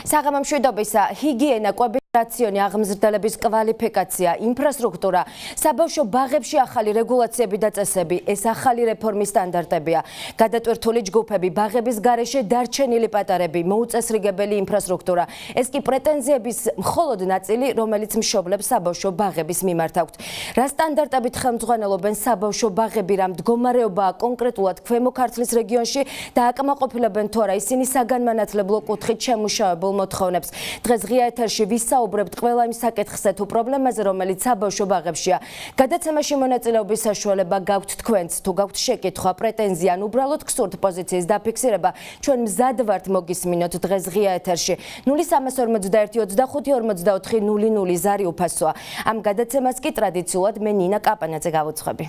საღამომშვიდობის ჰიგიენა, კოოპერაციონი, აღმზრდელების კვალიფიკაცია, ინფრასტრუქტურა, საბავშვო ბაღებში ახალი რეგულაციები და წესები, ეს ახალი რეფორმის სტანდარტებია. გადატვირთული ჯგუფები, ბაღების გარეშე დარჩენილი პატარები, მოუწესრიგებელი ინფრასტრუქტურა. ეს კი პრეტენზიების მხოლოდ ნაწილი, რომელიც მშობლებს საბავშვო ბაღების მიმართ აქვთ. რა სტანდარტებით ხელმძღვანელობენ საბავშვო ბაღები, რა მდგომარეობაა კონკრეტულად ქვემო ქართლის რეგიონში და აკმაყოფილებენ თუ არა ისინი საგანმანათლებლო კუთხით შემუშავებულ მოთხოვნებს. დღეს ღია ეთერში ვისაუბრებთ ყველა იმ საკითხზე თუ პრობლემაზე, რომელიც საბავშვო ბაღებშია. გადაცემაში მონაწილეობის საშუალება გაქვთ თქვენც, თუ გაქვთ შეკითხვა, პრეტენზია, ან უბრალოდ გსურთ პოზიციის დაფიქსირება, ჩვენ მზად ვართ მოგისმინოთ დღეს ღია ეთერში. 0341 25 44 00 ზარი უფასოა. ამ გადაცემას კი ტრადიციულად მე ნინა კაპანაძე გავუძღვები.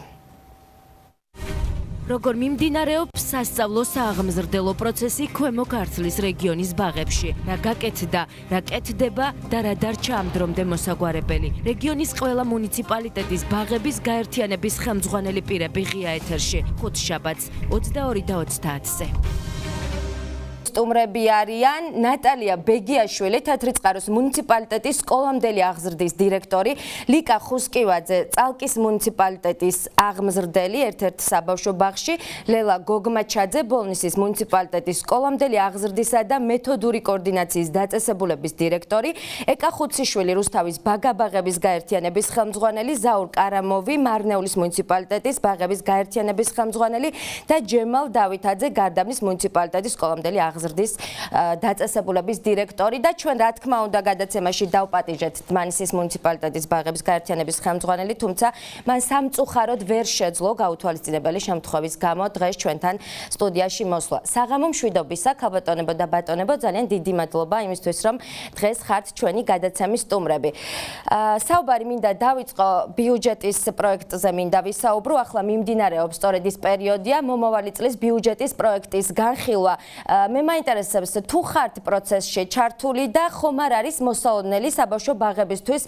როგორ მიმდინარეობს სასწავლო სააღმზრდელო პროცესი ქვემო ქართლის რეგიონის ბაღებში, რა გაკეთდა, რა კეთდება და რა დარჩა ამ დრომდე მოსაგვარებელი. რეგიონის ყველა მუნიციპალიტეტის ბაღების გაერთიანების ხელმძღვანელი პირები ღია ეთერში, ხუთშაბათს 22 და 30-ზე. სტუმრები არიან ნატალია ბეგიაშვილი, თეთრიწყაროს მუნიციპალიტეტის სკოლამდელი აღზრდის დირექტორი, ლიკა ხუსკივაძე, წალკის მუნიციპალიტეტის აღმზრდელი ერთ-ერთ საბავშვო ბაღში, ლელა გოგმაჩაძე, ბოლნისის მუნიციპალიტეტის სკოლამდელი აღზრდისა და მეთოდური კოორდინაციის დაწესებულების დირექტორი, ეკა ხუციშვილი, რუსთავის ბაგაბაღების გაერთიანების ხელმძღვანელი, ზაურ კარამოვი, მარნეულის მუნიციპალიტეტის ბაღების გაერთიანების ხელმძღვანელი და ჯემალ დავითაძე, გარდაბნის მუნიციპალიტეტის სკოლამდელი აღზრდის დაწესებულების დირექტორი და ჩვენ რა თქმა უნდა გადაცემაში დავპატიჟეთ დმანისის მუნიციპალიტეტის ბაღების გაერთიანების ხელმძღვანელი, თუმცა მან სამწუხაროდ ვერ შეძლო გაუთვალისწინებელი შემთხვევის გამო დღეს ჩვენთან სტუდიაში მოსვლა. საღამომშვიდობისა, ქალბატონებო და ბატონებო, ძალიან დიდი მადლობა იმისთვის, რომ დღეს ხართ ჩვენი გადაცემის სტუმრები. საუბარი მინდა დავიწყო ბიუჯეტის პროექტზე მინდა ვისაუბრო, ახლა მიმდინარეობს სწორედ ის პერიოდია, მომავალი წლის ბიუჯეტის პროექტის განხილვა. მე მაინტერესებს თუ ხართ პროცესში ჩართული და ხომ არ არის მოსალოდნელი საბავშვო ბაღებისთვის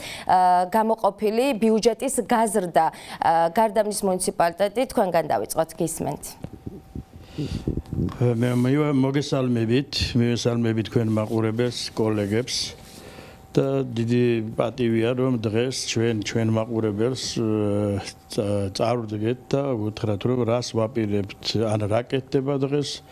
გამოყოფილი ბიუჯეტის გაზრდა. გარდაბნის მუნიციპალიტეტი თქვენგან დავიწყოთ, გისმენთ. მოგესალმებით თქვენ მაყურებელს, კოლეგებს და დიდი პატივია რომ დღეს ჩვენ მაყურებელს წარვდგეთ და უთხრათ რომ რას ვაპირებთ, ან რა კეთდება დღეს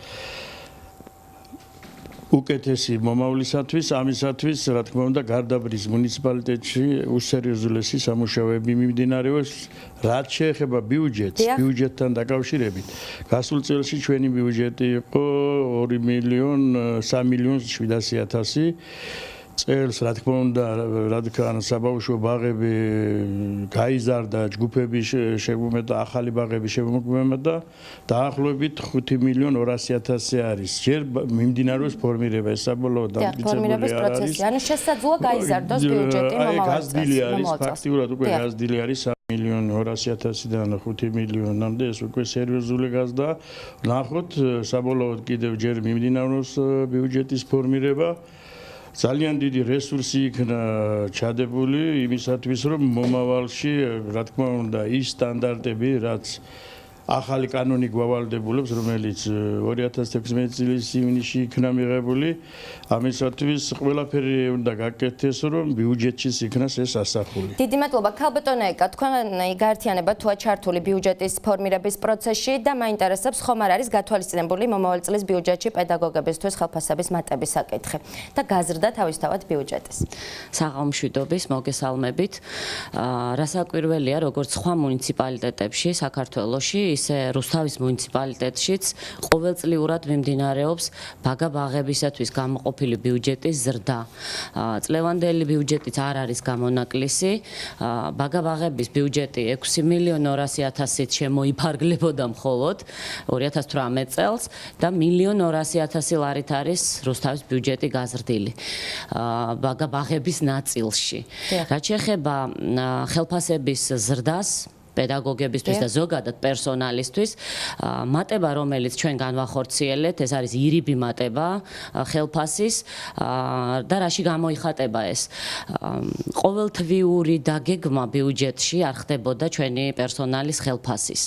უკეთესი მომავლისათვის, ამისათვის, რა თქმა უნდა, გარდაბნის მუნიციპალიტეტში უსერიოზულესი სამუშაოები მიმდინარეობს, რაც შეეხება ბიუჯეტთან დაკავშირებით. გასულ წელს ჩვენი ბიუჯეტი იყო 2.3.700.000 წელს, რა თქმა უნდა, რადგან საბავშვო ბაღები გაიზარდა, ჯგუფები შემომეტა, ახალი ბაღები შემომეტა, დაახლოებით 5.200.000 არის. ჯერ მიმდინარეობს ფორმირება, ეს საბოლოოდ დამტკიცებული არ არის. ანუ შესაძლოა გაიზარდოს ბიუჯეტი მომავალ წელს. ფაქტიურად უკვე გაზრდილი არის 3.200.000-დან 5.000.000-მდე, ეს უკვე სერიოზული გაზრდა. ნახოთ, საბოლოოდ კიდევ ჯერ მიმდინარეობს ბიუჯეტის ფორმირება. ძალიან დიდი რესურსი იქნა ჩადებული იმისათვის, რომ მომავალში, რა თქმა უნდა, ის სტანდარტები, რაც ახალი კანონი გვავალდებულებს, რომელიც 2016 წლის ივნისში იქნა მიღებული, ამისათვის ყველაფერი უნდა გაკეთდეს, რომ ბიუჯეტშიც იქნას ეს ასახული. დიდი მადლობა, ქალბატონო ეკა, თქვენი გაერთიანება თუა ჩართული ბიუჯეტის ფორმირების პროცესში და მაინტერესებს ხომ არ არის გათვალისწინებული მომავალ წლის ბიუჯეტში პედაგოგებისთვის ხელფასების მატების საკითხი და გაზრდა თავისთავად ბიუჯეტის. საღამომშვიდობის, მოგესალმებით. რასაკვირველია, როგორც სხვა მუნიციპალიტეტებში საქართველოში, ისე რუსთავის მუნიციპალიტეტშიც ყოველწლიურად მიმდინარეობს ბაგაბაღებისათვის გამოყოფილი ბიუჯეტის ზრდა. წლევანდელი ბიუჯეტიც არ არის გამონაკლისი. ბაგაბაღების ბიუჯეტი 6.200.000-ით შემოიფარგლებოდა მხოლოდ 2018 წელს და 1.200.000 ლარით არის რუსთავის ბიუჯეტი გაზრდილი ბაგაბაღების ნაწილში. რაც შეეხება ხელფასების ზრდას პედაგოგებისთვის და ზოგადად პერსონალისთვის. მატება, რომელიც ჩვენ განვახორციელეთ, ეს არის ირიბი მატება ხელფასის და რაში გამოიხატება ეს? ყოველთვიური დაგეგმა ბიუჯეტში არ ხდებოდა ჩვენი პერსონალის ხელფასის.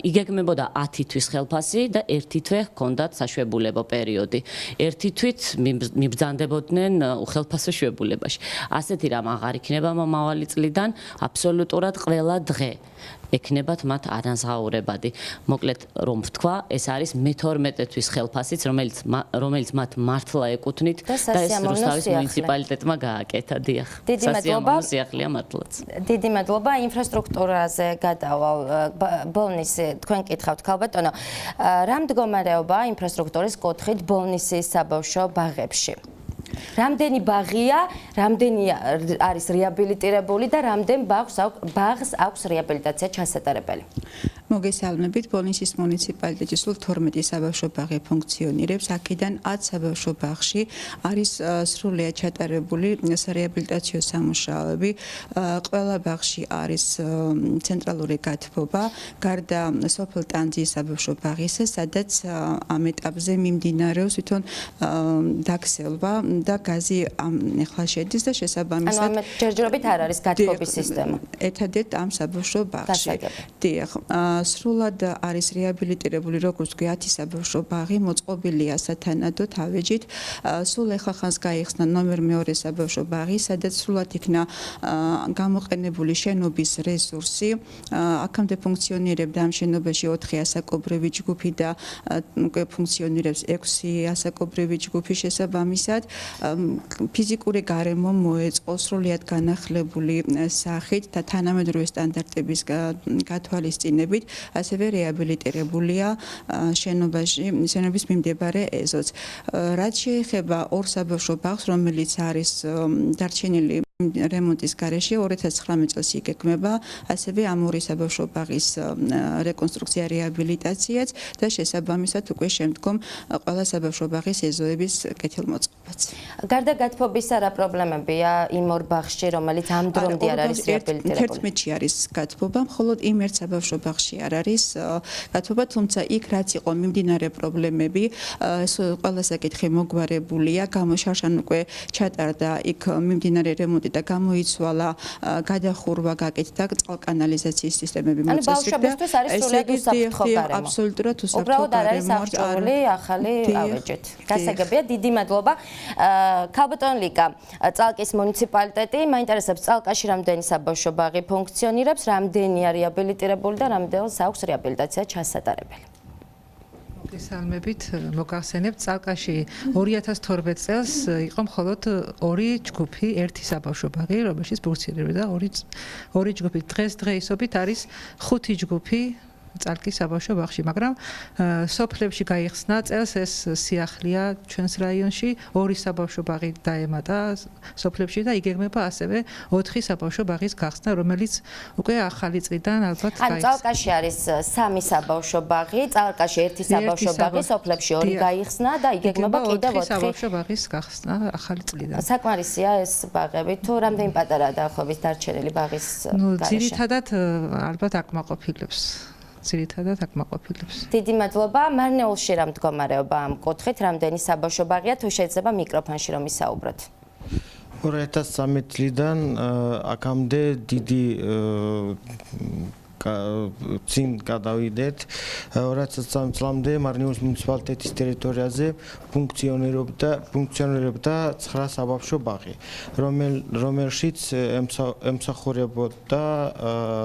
იგეგმებოდა 10 თვის ხელფასი და ერთი თვე ჰქონდათ საშვებულებო პერიოდი. ერთი თვით მიბრძანდებოდნენ ხელფასო შვებულებაში. ასეთი რამ აღარ იქნება მომავალი წლიდან, აბსოლუტურად ყველა დღე ექნებათ მათ არანაზღაურებადი. მოკლედ რომ ვთქვა, ეს არის მე-12 თვის ხელფასიც, რომელიც მათ მართლა ეკუთვნით და ეს რუსთავის მუნიციპალიტეტმა გააკეთა. დიახ. სასიამოვნო სიახლეა მართლაც. დიდი მადლობა. ინფრასტრუქტურაზე გადავალ. ბოლნის თქვენ კითხავთ, ქალბატონო, რა მდგომარეობაა ინფრასტრუქტურის კუთხით ბოლნისის საბავშვო ბაღებში? რამდენი ბაღია, რამდენი არის რეაბილიტირებული და რამდენ ბაღს აქვს რეაბილიტაცია ჩასატარებელი? მოგესალმებით, ბოლნისის მუნიციპალიტეტის სულ 12 საბავშვო ბაღი ფუნქციონირებს. აქედან 10 საბავშვო ბაღში არის სრულიად ჩატარებული რეაბილიტაციო სამუშაოები. ყველა ბაღში არის ცენტრალური გათბობა, გარდა სოფელ ტანძის საბავშვო ბაღისა, სადაც ამ ეტაპზე მიმდინარეობს თვითონ დაგსელვა და გაზი ახლა შედის და შესაბამისად ანუ ამ ჯერჯერობით არ არის გათბობის სისტემა. ერთადერთ ამ საბავშვო ბაღში. დიახ. სრულად არის რეაბილიტირებული როგორც ვთქვი 10 საბავშვო ბაღი, მოწყობილია სათანადო თავეჯით. სულ ახლა ხანს გაიხსნა ნომერ 2 საბავშვო ბაღი, სადაც სრულად იქნა გამოყენებული შენობის რესურსი. აქამდე ფუნქციონირებდა ამ შენობაში 4 ასაკობრივი ჯგუფი და უკვე ფუნქციონირებს 6 ასაკობრივი ჯგუფი შესაბამისად. ფიზიკური გარემო მოეწყო სრულიად განახლებული სახით და თანამედროვე სტანდარტების გათვალისწინებით, ასევე რეაბილიტირებულია შენობის მიმდებარე ეზოც. რაც შეეხება ორ საბავშვო ბაღს, რომელიც არის დარჩენილი რემონტის გარეშე 2019 წელს იგეგმება, ასევე ამ ორი საბავშვო ბაღის რეკონსტრუქცია, რეაბილიტაციაც და შესაბამისად უკვე შემდგომ ყველა საბავშვო ბაღის ეზოების კეთილმოწყობაც. გარდა გათბობისა რა პრობლემებია იმ ორ ბაღში, რომელიც ამ დრომდე არ არის რეაბილიტირებული? 11-ში არის გათბობა, მხოლოდ იმ ერთ საბავშვო ბაღში არ არის გათბობა, თუმცა იქ რაც იყო მიმდინარე პრობლემები, ეს ყველა საკითხი მოგვარებულია, გამოშარშან უკვე ჩატარდა იქ მიმდინარე რემონტი და გამოიცვალა გადახურვა გაკეთდა წყალკანალიზაციის სისტემები მოწესრიგდა. ანუ ბავშვებისთვის არის სრულიად უსაფრთხო გარემო. აბსოლუტურად უსაფრთხო გარემო. უბრალოდ არ არის აღჭურვილი ახალი ავეჯით. გასაგებია, დიდი მადლობა. ქალბატონ ლიკა, წალკის მუნიციპალიტეტი, მაინტერესებს წალკაში რამდენი საბავშვო ბაღი ფუნქციონირებს, რამდენია რეაბილიტირებული და რამდენს აქვს რეაბილიტაცია ჩასატარებელი? მოგესალმებით, მოგახსენებთ, წალკაში 2012 წელს იყო მხოლოდ 2 ჯგუფი, 1 საბავშვო ბაღი, რომელშიც ფუნქციონირებდა 2 ჯგუფი. დღესდღეობით არის 5 ჯგუფი წალკის საბავშვო ბაღში, მაგრამ სოფლებში გაიხსნა წელს ეს სიახლეა ჩვენს რაიონში, 2 საბავშვო ბაღი დაემატა სოფლებში და იგეგმება ასევე 4 საბავშვო ბაღის გახსნა, რომელიც უკვე ახალი წლიდან ალბათ გაიხსნა. ანუ წალკაში არის 3 საბავშვო ბაღი, წალკაში 1 საბავშვო ბაღი, სოფლებში 2 გაიხსნა და იგეგმება კიდევ 4 საბავშვო ბაღის გახსნა ახალი წლიდან. საკმარისია ეს ბაღები თუ რამდენი პატარა დაახლოებით დარჩენილი ბაღის გარეშე? ძირითადად ალბათ აკმაყოფილებს. დიდი მადლობა. მარნეულში რა მდგომარეობა ამ კუთხით, რამდენი საბავშვო ბაღია, თუ შეიძლება მიკროფონში რომ ისაუბროთ? 2013 წლიდან აქამდე დიდი წინ გადავიდეთ. 2013 წლამდე მარნეულის მუნიციპალიტეტის ტერიტორიაზე ფუნქციონირებდა 9 საბავშვო ბაღი, რომელშიც ემსახურებოდა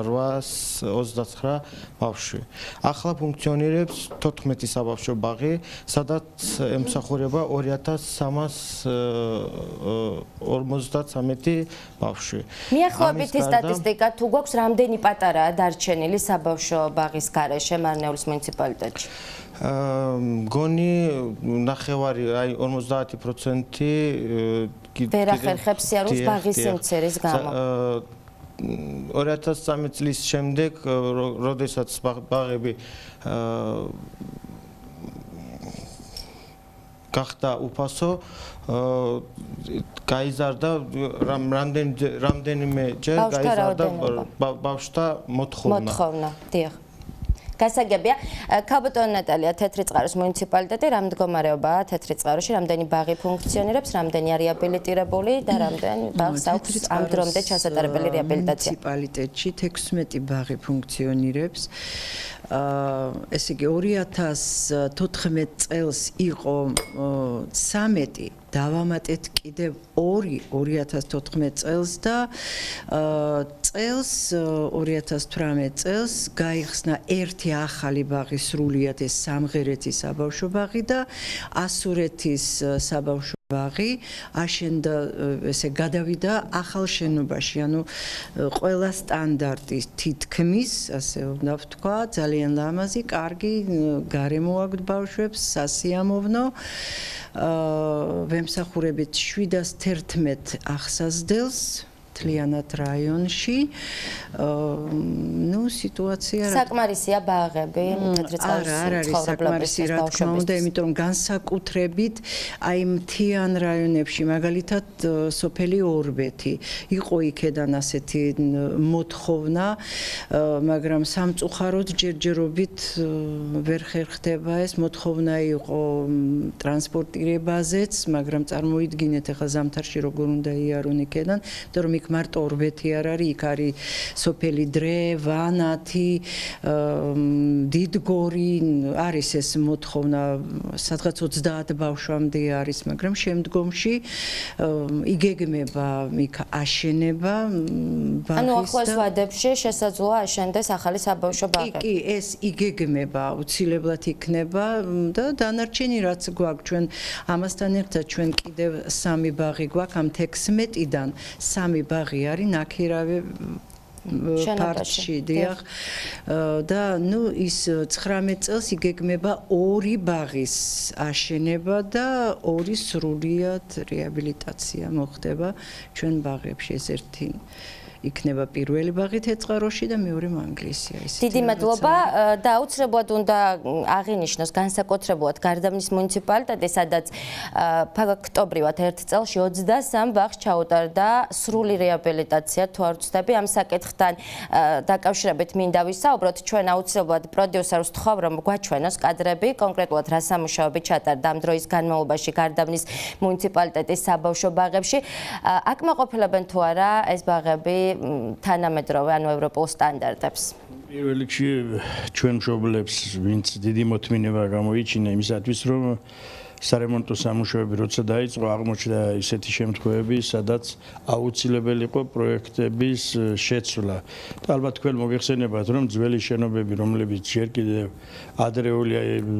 829 ბავშვი. ახლა ფუნქციონირებს 14 საბავშვო ბაღი, სადაც ემსახურება 2353 ბავშვი. მიახლოებითი სტატისტიკა თუ გვაქვს რამდენი პატარაა დარჩენილი საბავშვო ბაღის გარეშე მარნეულის მუნიციპალიტეტში? მგონი ნახევარი, აი 50% ვერ ახერხებს სიარულს ბაღის სიმცირის გამო. 2013 წლის შემდეგ, როდესაც ბაღები გახდა უფასო, გაიზარდა რამდენიმეჯერ გაიზარდა ბავშვთა მოთხოვნა დიახ გასაგებია ქალბატონი ნატალია თეთრი წყაროს მუნიციპალიტეტი რა მდგომარეობაა თეთრი წყაროში რამდენი ბაღი ფუნქციონირებს რამდენი არის რეაბილიტირებული და რამდენი ბაღს აქვს ამ დრომდე ჩასატარებელი რეაბილიტაცია მუნიციპალიტეტში 16 ბაღი ფუნქციონირებს ესე იგი 2014 წელს იყო 13 დავამატეთ კიდევ 2014 წელს და წელს 2018 წელს გაიხსნა ერთი ახალი ბაღი სრულიად ეს სამღერეთის საბავშვო ბაღი და ასურეთის საბავშვო ბაღი აშენდა ესე გადავიდა ახალ შენობაში ანუ ყველა სტანდარტის თითქმის ასე უნდა ვთქვა ძალიან ლამაზი კარგი გარემო აქვს ბავშვებს სასიამოვნო ვემსახურებით 711 ახსაზრდელს თლიანად რაიონში ნუ სიტუაცია საკმარისია ბაღები თეთრი წყარო არ არის საკმარისი რა თქმა უნდა იმიტომ რომ განსაკუთრებით აი მთიან რაიონებში მაგალითად სოფელი ორბეთი იყო იქედან ასეთი მოთხოვნა მაგრამ სამწუხაროდ ჯერჯერობით ვერ ხერხდება ეს მოთხოვნა იყო ტრანსპორტირებაზეც მაგრამ წარმოიდგინეთ ახლა ზამთარში როგორ უნდა იარონ იქედან იმიტომ რომ იქ მარტო ორბეთი არ არის იქ არის სოფელი დრე ვანათი დიდგორი არის ეს მოთხოვნა სადღაც 30 ბავშვამდე არის მაგრამ შემდგომში იგეგმება იქ აშენება ბაღის ანუ ახლოს ვადებში შესაძლოა აშენდეს ახალი საბავშვო ბაღი კი ეს იგეგმება უცილებლად იქნება და დანარჩენი რაც გვაქვს ჩვენ ამასთან ერთად ჩვენ კიდევ 3 ბაღი გვაქვს ამ 16-დან 3 ბაღი არის ნაქირავე პარტში დიახ და ნუ ის 19 წელს იგეგმება 2 ბაღის აშენება და 2 სრულიად რეაბილიტაცია მოხდება ჩვენ ბაღებში ეს ერთი იქნება პირველი ბაღი თეწყაროში და მეორე მანგლისია ისე. დიდი მადლობა და აუცილებლად უნდა აღინიშნოს განსაკუთრებულად გარდაბნის მუნიციპალიტეტი, სადაც ფაქტობრივად ერთ წელში 23 ბაღს ჩაუტარდა სრული რეაბილიტაცია თუ არ ვცდები ამ საკითხთან დაკავშირებით მინდა ვისაუბროთ ჩვენ აუცილებლად პროდიუსერს ვთხოვ რომ გვაჩვენოს კადრები კონკრეტულად რა სამუშაოები ჩატარდა ამ დროის განმავლობაში გარდაბნის მუნიციპალიტეტის საბავშვო ბაღებში აკმაყოფილებენ თუ არა ეს ბაღები თანამედროვე ანუ ევროპულ სტანდარტებს. პირველ რიგში ჩვენ მშობლებს ვინც დიდი მოთმინება გამოიჩინა იმისათვის რომ სარემონტო სამუშაოები როცა დაიწყო აღმოჩნდა ისეთი შემთხვევები სადაც აუცილებელი იყო პროექტების შეცვლა და ალბათ თქვენ მოგეხსენებათ რომ ძველი შენობები რომლებიც ჯერ კიდევ ადრეული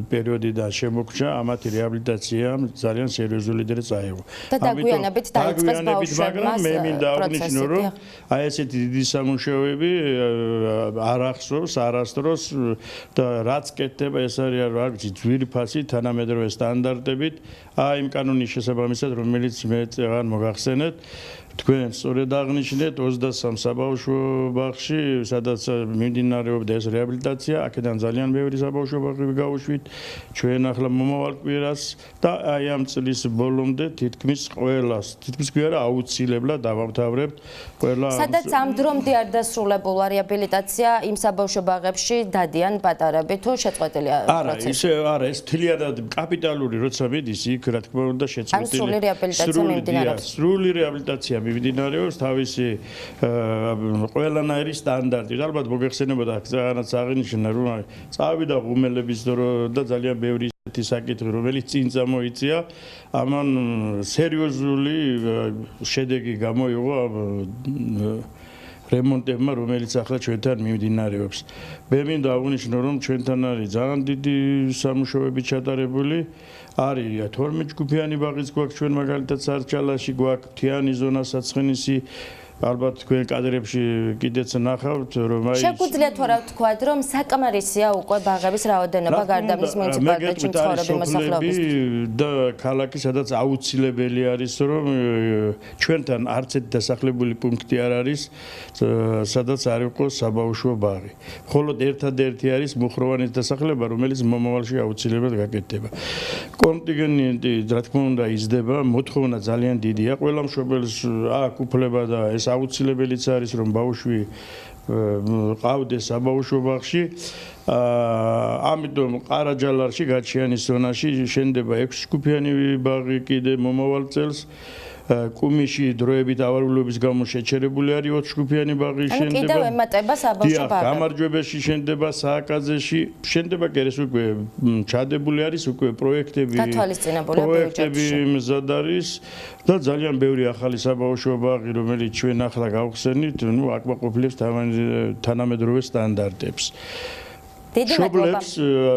პერიოდიდან შემოგვჭა ამათი რეაბილიტაცია ძალიან სერიოზული დრო წაიღო და დაგვიანებით დაიწყეს ბავშვებმა მე მინდა აღნიშნო რომ აი ესეთი დიდი სამუშაოები არ ახსოვს არასდროს და რაც კეთდება ეს არის არ ვიცი ძვირფასი თანამედროვე სტანდარტი აი იმ კანონის შესაბამისად რომელიც მე წეგან მოგახსენეთ თქვენ სწორედ აღნიშნეთ 23 საბავშვო ბაღში სადაც მიმდინარეობდა ეს რეაბილიტაცია აქედან ძალიან ბევრი საბავშვო ბაღი გავუშვით ჩვენ ახლა მომავალ კვირას და აი ამ წლის ბოლომდე თითქმის ყველას თითქმის კი არა აუცილებლად დავამთავრებთ ყველა სადაც ამ დრომდე არ დასრულებულა რეაბილიტაცია იმ საბავშვო ბაღებში დადიან პატარები თუ შეწყვეტილია პროცესი ისე არა ეს მთლიანად კაპიტალური როცა მიდის იქ რა თქმა უნდა შეწყვეტილი სრული რეაბილიტაცია მიმდინარეობს სრული რეაბილიტაცია მიმდინარეობს თავისი ყველანაირი სტანდარტით. ალბათ მოგეხსენებოდა რაღაცა აღინიშნა რომ წავიდა ღუმელების დრო და ძალიან ბევრი ისეთი საკითხი რომელიც წინ წამოიწია ამან სერიოზული შედეგი გამოიღო რემონტებმა რომელიც ახლა ჩვენთან მიმდინარეობს. მე მინდა აღვნიშნო რომ ჩვენთან არის ძალიან დიდი სამუშაოები ჩატარებული არის 12 ჯგუფიანი ბაღიც გვაქვს ჩვენ მაგალითად სარჩალაში გვაქვს მთიანი ზონა საცხენისი ალბათ თქვენ კადრებში კიდეც ნახავთ რომ აი შეგვიძლია თუ არა ვთქვათ რომ საკმარისია უკვე ბაღების რაოდენობა გარდა მის მუნიციპალიტეტში მცხოვრები მოსახლეობის და ქალაქი სადაც აუცილებელი არის რომ ჩვენთან არც ერთი დასახლებული პუნქტი არ არის სადაც არ იყოს საბავშვო ბაღი. მხოლოდ ერთადერთი არის მუხროვანის დასახლება რომელიც მომავალში აუცილებლად გაკეთდება. კონტინგენტი რა თქმა უნდა იზრდება, მოთხოვნა ძალიან დიდია. ყველა მშობელს აქვს უფლება და ეს აუცილებელიც არის რომ ბავშვი ყავდეს საბავშვო ბაღში. ამიტომ ყარაჯალარში გაჩიანის ზონაში შენდება 6 ჯგუფიანი ბაღი კიდე მომავალ წელს. კუმიში დროებით ავარულობის გამო შეჩერებული არის 20 ჯგუფიანი ბაღი შენდება. კიდევ ემატება საბავშვო ბაღი. გამარჯვებაში შენდება, სააკაძეში შენდება კი ეს უკვე ჩადებული არის უკვე პროექტები მზად არის და ძალიან ბევრი ახალი საბავშვო ბაღი რომელიც ჩვენ ახლა გავხსენით, ნუ აკმაყოფილებს თანამედროვე სტანდარტებს. დიდი მადლობა.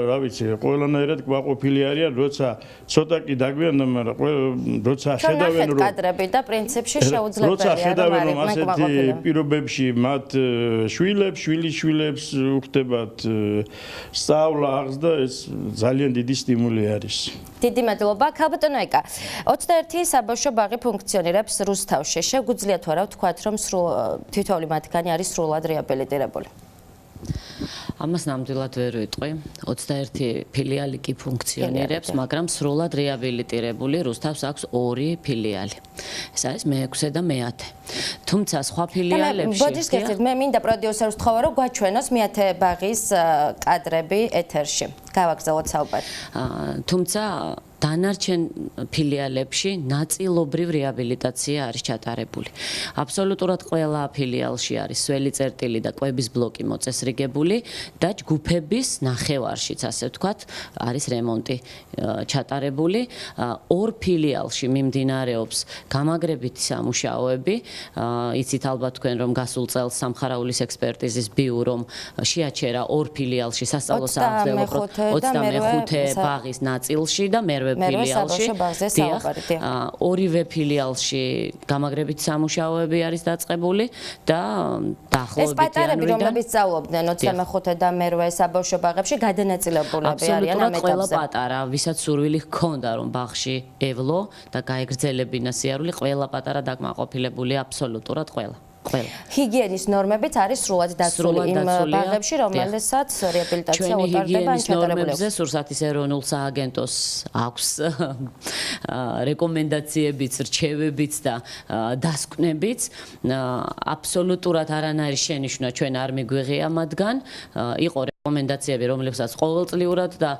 რა ვიცი, ყველანაირად კვაყოფილი არიან, როცა ცოტა კი დაგვიანდა, მაგრამ როცა ხედავენ რომ კადრები და პრინციპში შეუძლებელია როცა ხედავენ რომ ასეთი პირობებში მათ შვილიშვილებს უხდებათ სწავლა აღზრდა, ეს ძალიან დიდი სტიმული არის. დიდი მადლობა. ქალბატონო ეკა, 21 საბავშვო ბაღი ფუნქციონირებს რუსთავში. შეგვიძლია თუ არა ვთქვათ რომ თითოეული მათგანი არის სრულად რეაბილიტირებული? ამას ნამდვილად ვერ ვიტყვი. 21 ფილიალი კი ფუნქციონირებს, მაგრამ სრულად რეაბილიტირებული რუსთავს აქვს 2 ფილიალი. ეს არის მე-6 და მე-10. თუმცა სხვა ფილიალებში ბოდის გესწრით, მე მინდა პროდიუსერს ვთხოვა რომ გვაჩვენოს მე-10 ბაღის კადრები ეთერში. გავაგზავნოთ საუბარი. თუმცა დანარჩენ ფილიალებში ნაწილობრივ რეაბილიტაცია არის ჩატარებული. აბსოლუტურად ყველა ფილიალში არის სველი წერტილი და კვების ბლოკი მოწესრიგებული და ჯგუფების ნახევარშიც, ასე ვთქვათ, არის რემონტი ჩატარებული. 2 ფილიალში მიმდინარეობს გამაგრებითი სამუშაოები. იცით ალბათ თქვენ რომ გასულ წელს სამხარაულის ექსპერტიზის ბიურომ შეაჩერა 2 ფილიალში სასწავლო სააღრელო 25 ბაღის ნაწილში და მერვე ფილიალში. ორივე ფილიალში გამაგრებითი სამუშაოები არის დაწყებული და დაახლოებით ეს პატარები რომლებიც სწავლობდნენ 25 და მერვე საბავშვო ბაღებში გადანაწილებულები არიან ამ ეტაპზე. ყველა პატარა, ვისაც სურვილი ჰქონდა რომ ბაღში ევლო და გაეგრძელებინა სიარული, ყველა პატარა დაკმაყოფილებულია აბსოლუტურად ყველა. ჰიგიენის ნორმებიც არის სრულად დაცული იმ ბაღებში, რომელსაც რეაბილიტაცია უტარდება ან ჩატარებული აქვს. სურსათის ეროვნულ სააგენტოს აქვს რეკომენდაციებიც, რჩევებიც და დასკვნებიც. აბსოლუტურად არანაირი შენიშვნა ჩვენ არ მიგვიღია მათგან. იყო რეკომენდაციები, რომლებსაც ყოველწლიურად და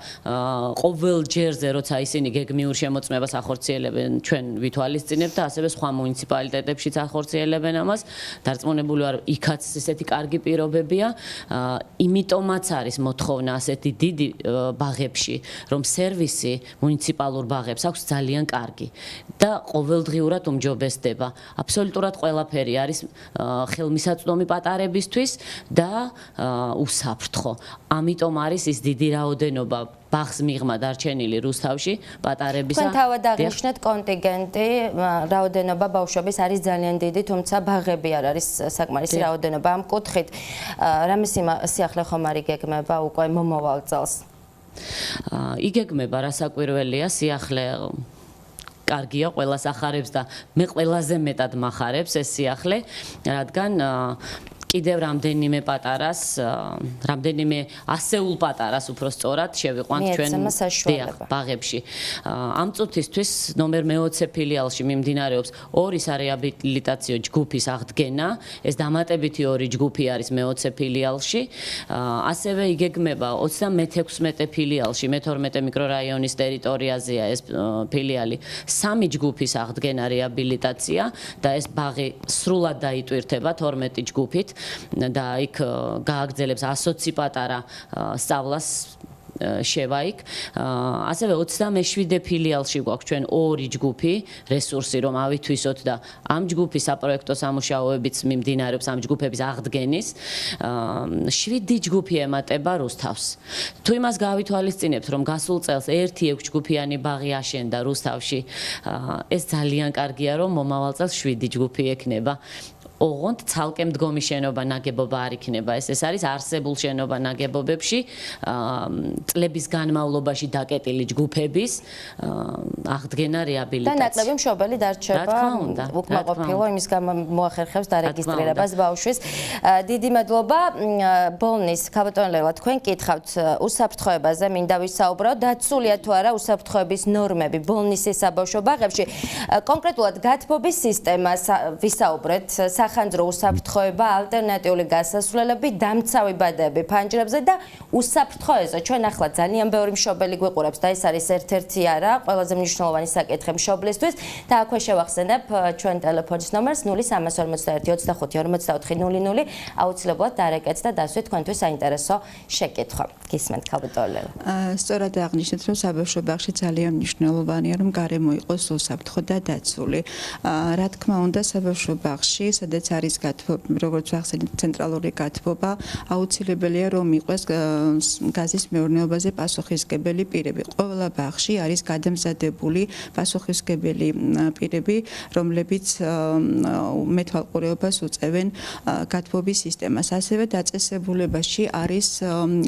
ყოველ ჯერზე, როცა ისინი გეგმიურ შემოწმებას ახორციელებენ, ჩვენ ვითვალისწინებთ და ასევე სხვა მუნიციპალიტეტებშიც ახორციელებენ ამას. დარწმუნებული ვარ, იქაც ესეთი კარგი პირობებია, იმიტომაც არის მოთხოვნა ასეთი დიდი ბაღებში, რომ სერვისი მუნიციპალურ ბაღებს აქვს ძალიან კარგი და ყოველდღიურად უმჯობესდება. აბსოლუტურად ყველაფერი არის ხელმისაწვდომი პატარებისთვის და უსაფრთხო. ამიტომ არის ის დიდი რაოდენობა ბაღს მიღმა დარჩენილი რუსთავში პატარებისა. თქვენ თავად აღნიშნეთ კონტინგენტი, რაოდენობა ბავშვების არის ძალიან დიდი, თუმცა ბაღები არ არის საკმარისი რაოდენობა. ამ კუთხით რამე სიახლე ხომ არ იგეგმება უკვე მომავალ წელს? იგეგმება, რასაკვირველია, სიახლე კარგია, ყველას ახარებს და მე ყველაზე მეტად მახარებს ეს სიახლე, რადგან კიდევ რამდენიმე პატარას, რამდენიმე ასეულ პატარას უფრო სწორად შევიყვანთ ჩვენ ბაღებში. ამ წუთისთვის ნომერ მე-20 ფილიალში მიმდინარეობს 2 სარეაბილიტაციო ჯგუფის აღდგენა. ეს დამატებითი 2 ჯგუფი არის მე-20 ფილიალში. ასევე იგეგმება 36 ფილიალში, მე-12 მიკრორაიონის ტერიტორიაზეა ეს ფილიალი, 3 ჯგუფის აღდგენა რეაბილიტაცია და ეს ბაღი სრულად დაიტვირთება 12 ჯგუფით. და იქ გააგრძელებს 120 პატარა სწავლას შევა იქ. ასევე 27 ფილიალში გვაქვს ჩვენ 2 ჯგუფი რესურსი რომ ავითვისოთ და ამ ჯგუფის საპროექტო სამუშაოებიც მიმდინარეობს ამ ჯგუფების აღდგენის. 7 ჯგუფი ემატება რუსთავს. თუ იმას გავითვალისწინებთ რომ გასულ წელს 1-6 ჯგუფიანი ბაღი აშენდა რუსთავში, ეს ძალიან კარგია რომ მომავალ წელს 7 ჯგუფი ექნება. ოღონდ ცალკე მდგომი შენობა ნაგებობა არ იქნება. ეს არის არსებულ შენობა ნაგებობებში წლების განმავლობაში დაკეტილი ჯგუფების აღდგენა რეაბილიტაცია. და ნაკლები მშობელი დარჩება უკმაყოფილო იმის გამო მოახერხებს დარეგისტრირებას ბავშვის. დიდი მადლობა ბოლნის ქალბატონელო თქვენ კითხავთ უსაფრთხოებაზე მინდა ვისაუბრო დაცულია თუ არა უსაფრთხოების ნორმები ბოლნის საბავშვო ბაღებში კონკრეტულად გათბობის სისტემა ვისაუბრეთ სახანძრო უსაფრთხოება ალტერნატიული გასასვლელები დამცავი ბადეები ფანჯრებზე და უსაფრთხოეზო ჩვენ ახლა ძალიან ბევრი მშობელი გვიყურებს და ეს არის ერთ-ერთი არა ყველაზე მნიშვნელოვანი საკითხი მშობლისთვის და აქვე შევახსენებ ჩვენ ტელეფონის ნომერს 0341 25 44 00 აუცილებლად დარეკეთ და დასვით თქვენთვის საინტერესო შეკითხვა. გისმენთ ქალბატონელო. სწორად აღნიშნეთ რომ საბავშვო ბაღში ძალიან მნიშვნელოვანია რომ გარემო იყოს უსაფრთხო და დაცული. რა თქმა უნდა საბავშვო ბაღში სადაც არის გათბობა როგორც ვახსენეთ ცენტრალური გათბობა აუცილებელია რომ იყოს გაზის მეურნეობაზე პასუხისმგებელი პირები. ყველა ბაღში არის გადამზადებული პასუხისმგებელი პირები რომლებიც მეთვალყურეობას უწევენ გათბობის სისტემას. ასევე დაწესებულებაში არის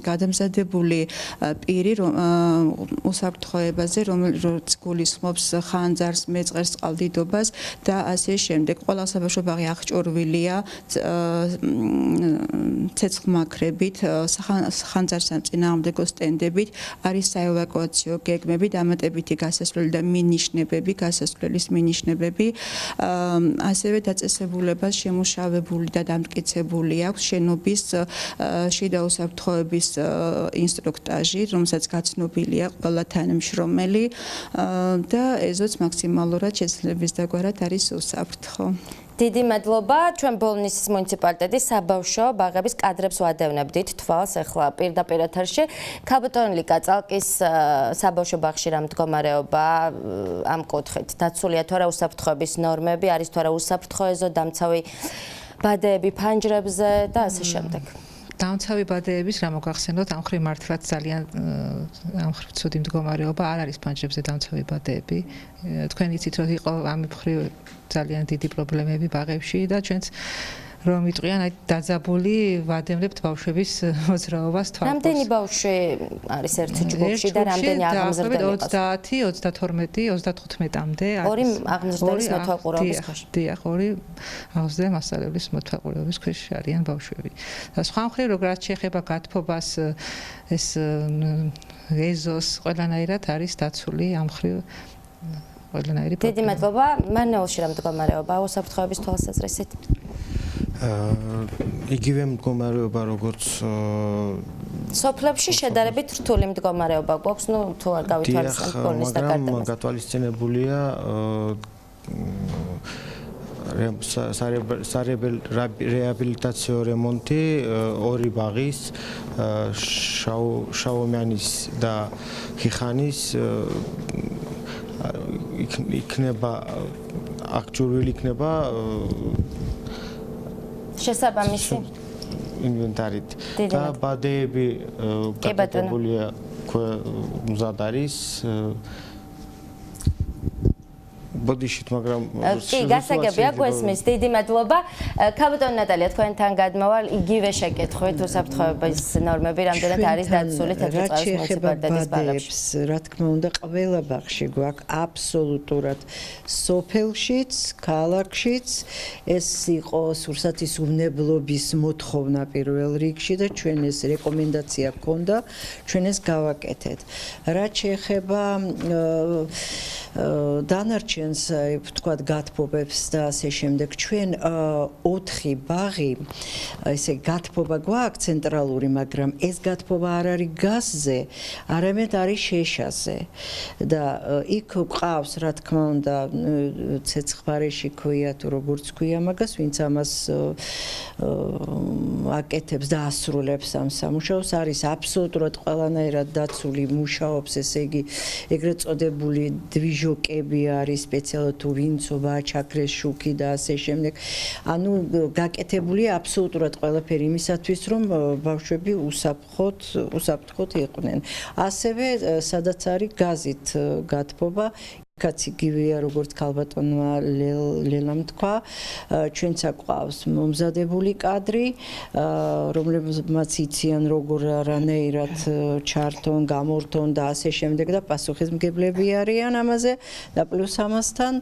გადამზადებული პირი უსაფრთხოებაზე რომელიც გულისხმობს ხანძარს, მეწყერს, წყალდიდობას და ასე შემდეგ. ყველა საბავშვო ბაღი აღჭურვილია ცეცხლმაქრებით, ხანძარს სამწინააღმდეგო სტენდებით, არის საევაკუაციო გეგმები, დამატებითი გასასვლელი და მინიშნებები, გასასვლელის მინიშნებები. ასევე დაწესებულებას შემუშავებული და დამტკიცებული აქვს შენობის შიდა უსაფრთხოების ინსტრუქტაჟი, რომელსაც გაცნობილია ყველა თანამშრომელი და ეზოც მაქსიმალურად შესაძლებლობის დაგვარად არის უსაფრთხო. დიდი მადლობა ჩვენ ბოლნის მუნიციპალიტეტის საბავშვო ბაღების კადრებს ვადევნებდით თვალს ახლა პირდაპირ ეთერში ქალბატონი ლიკა წალკის საბავშვო ბაღში რა მდგომარეობა ამ კუთხით დაცულია თუ არა უსაფრთხოების ნორმები არის თუ არა უსაფრთხოეზო დამცავი ბადეები ფანჯრებზე და ასე შემდეგ. დამცავი ბადეების რა მოგახსენოთ ამ ხრივ მართლაც ძალიან ამ ხრივ ცუდი მდგომარეობა არ არის ფანჯრებზე დამცავი ბადეები თქვენ იცით რომ იყო ამ მხრივ ძალიან დიდი პრობლემები ბაღებში და ჩვენც რომ იტყვიან აი დაძაბული ვადევნებთ ბავშვების მოძრაობას თვალყურს. რამდენი ბავშვი არის ერთ ჯგუფში და რამდენი აღმზრდელი იყო? 30, 32, 35-მდე არის. ორი აღმზრდელის მეთვალყურეობის ქვეშ. დიახ, ორი აღმზრდელი მასწავლებლის მეთვალყურეობის ქვეშ არიან ბავშვები. და სხვა მხრივ როგორც შეეხება გათბობას ეს ეზოს ყველანაირად არის დაცული ამ მხრივ ყველანაირი პრობლემა. დიდი მადლობა. მანეულში რა მდგომარეობა უსაფრთხოების თვალსაზრისით? იგივე მდგომარეობა როგორც სოფლებში შედარებით რთული მდგომარეობა გვაქვს, ну თუ არ გავითვალისწინებთ ბოლნის და კარტებას. მაგრამ გათვალისწინებულია რეაბილიტაციო რემონტი ორი ბაღის შაუმიანის და ხიხანის იქნება აღჭურვილი იქნება შესაბამისი ინვენტარით და ბადეები გაკეთებულია მზად არის ბოდიშით მაგრამ კი გასაგებია გვესმის დიდი მადლობა ქალბატონი ნატალია თქვენთან გადმოვალ იგივე შეკითხვით უსაფრთხოების ნორმები რამდენად არის დაცული თეთრიწყარის მუნიციპალიტეტის ბაღებში რა თქმა უნდა ყველა ბაღში გვაქვს აბსოლუტურად სოფელშიც ქალაქშიც ეს იყო სურსათის უნებლობის მოთხოვნა პირველ რიგში და ჩვენ ეს რეკომენდაცია გქონდა ჩვენ ეს გავაკეთეთ რაც შეეხება დანარჩენს ვთქვათ გათბობებს და ასე შემდეგ ჩვენ 4 ბაღი ესე გათბობა გვაქვს ცენტრალური მაგრამ ეს გათბობა არ არის გაზზე არამედ არის შეშაზე და იქ ყავს რა თქმა უნდა ცეცხლბარეში ქვია თუ როგორც ქვია მაგას ვინც ამას აკეთებს და ასრულებს ამ სამუშაოს არის აბსოლუტურად ყველანაირად დაცული მუშაობს ესე იგი ეგრეთ წოდებული დვიჟოკები არის სპეციალურად თუ ვინცობა ჩაქრეს შუქი და ასე შემდეგ ანუ გაკეთებულია აბსოლუტურად ყველაფერი იმისათვის რომ ბავშვები უსაფრთხოდ იყვნენ ასევე სადაც არის გაზით გათბობა კაც იგივეა როგორც ქალბატონმა ლელამ თქვა ჩვენც აყვავს მომზადებული კადრი რომლებმაც იციან როგორ არანაირად ჩართონ გამორთონ და ასე შემდეგ და პასუხისმგებლები არიან ამაზე და პლუს ამასთან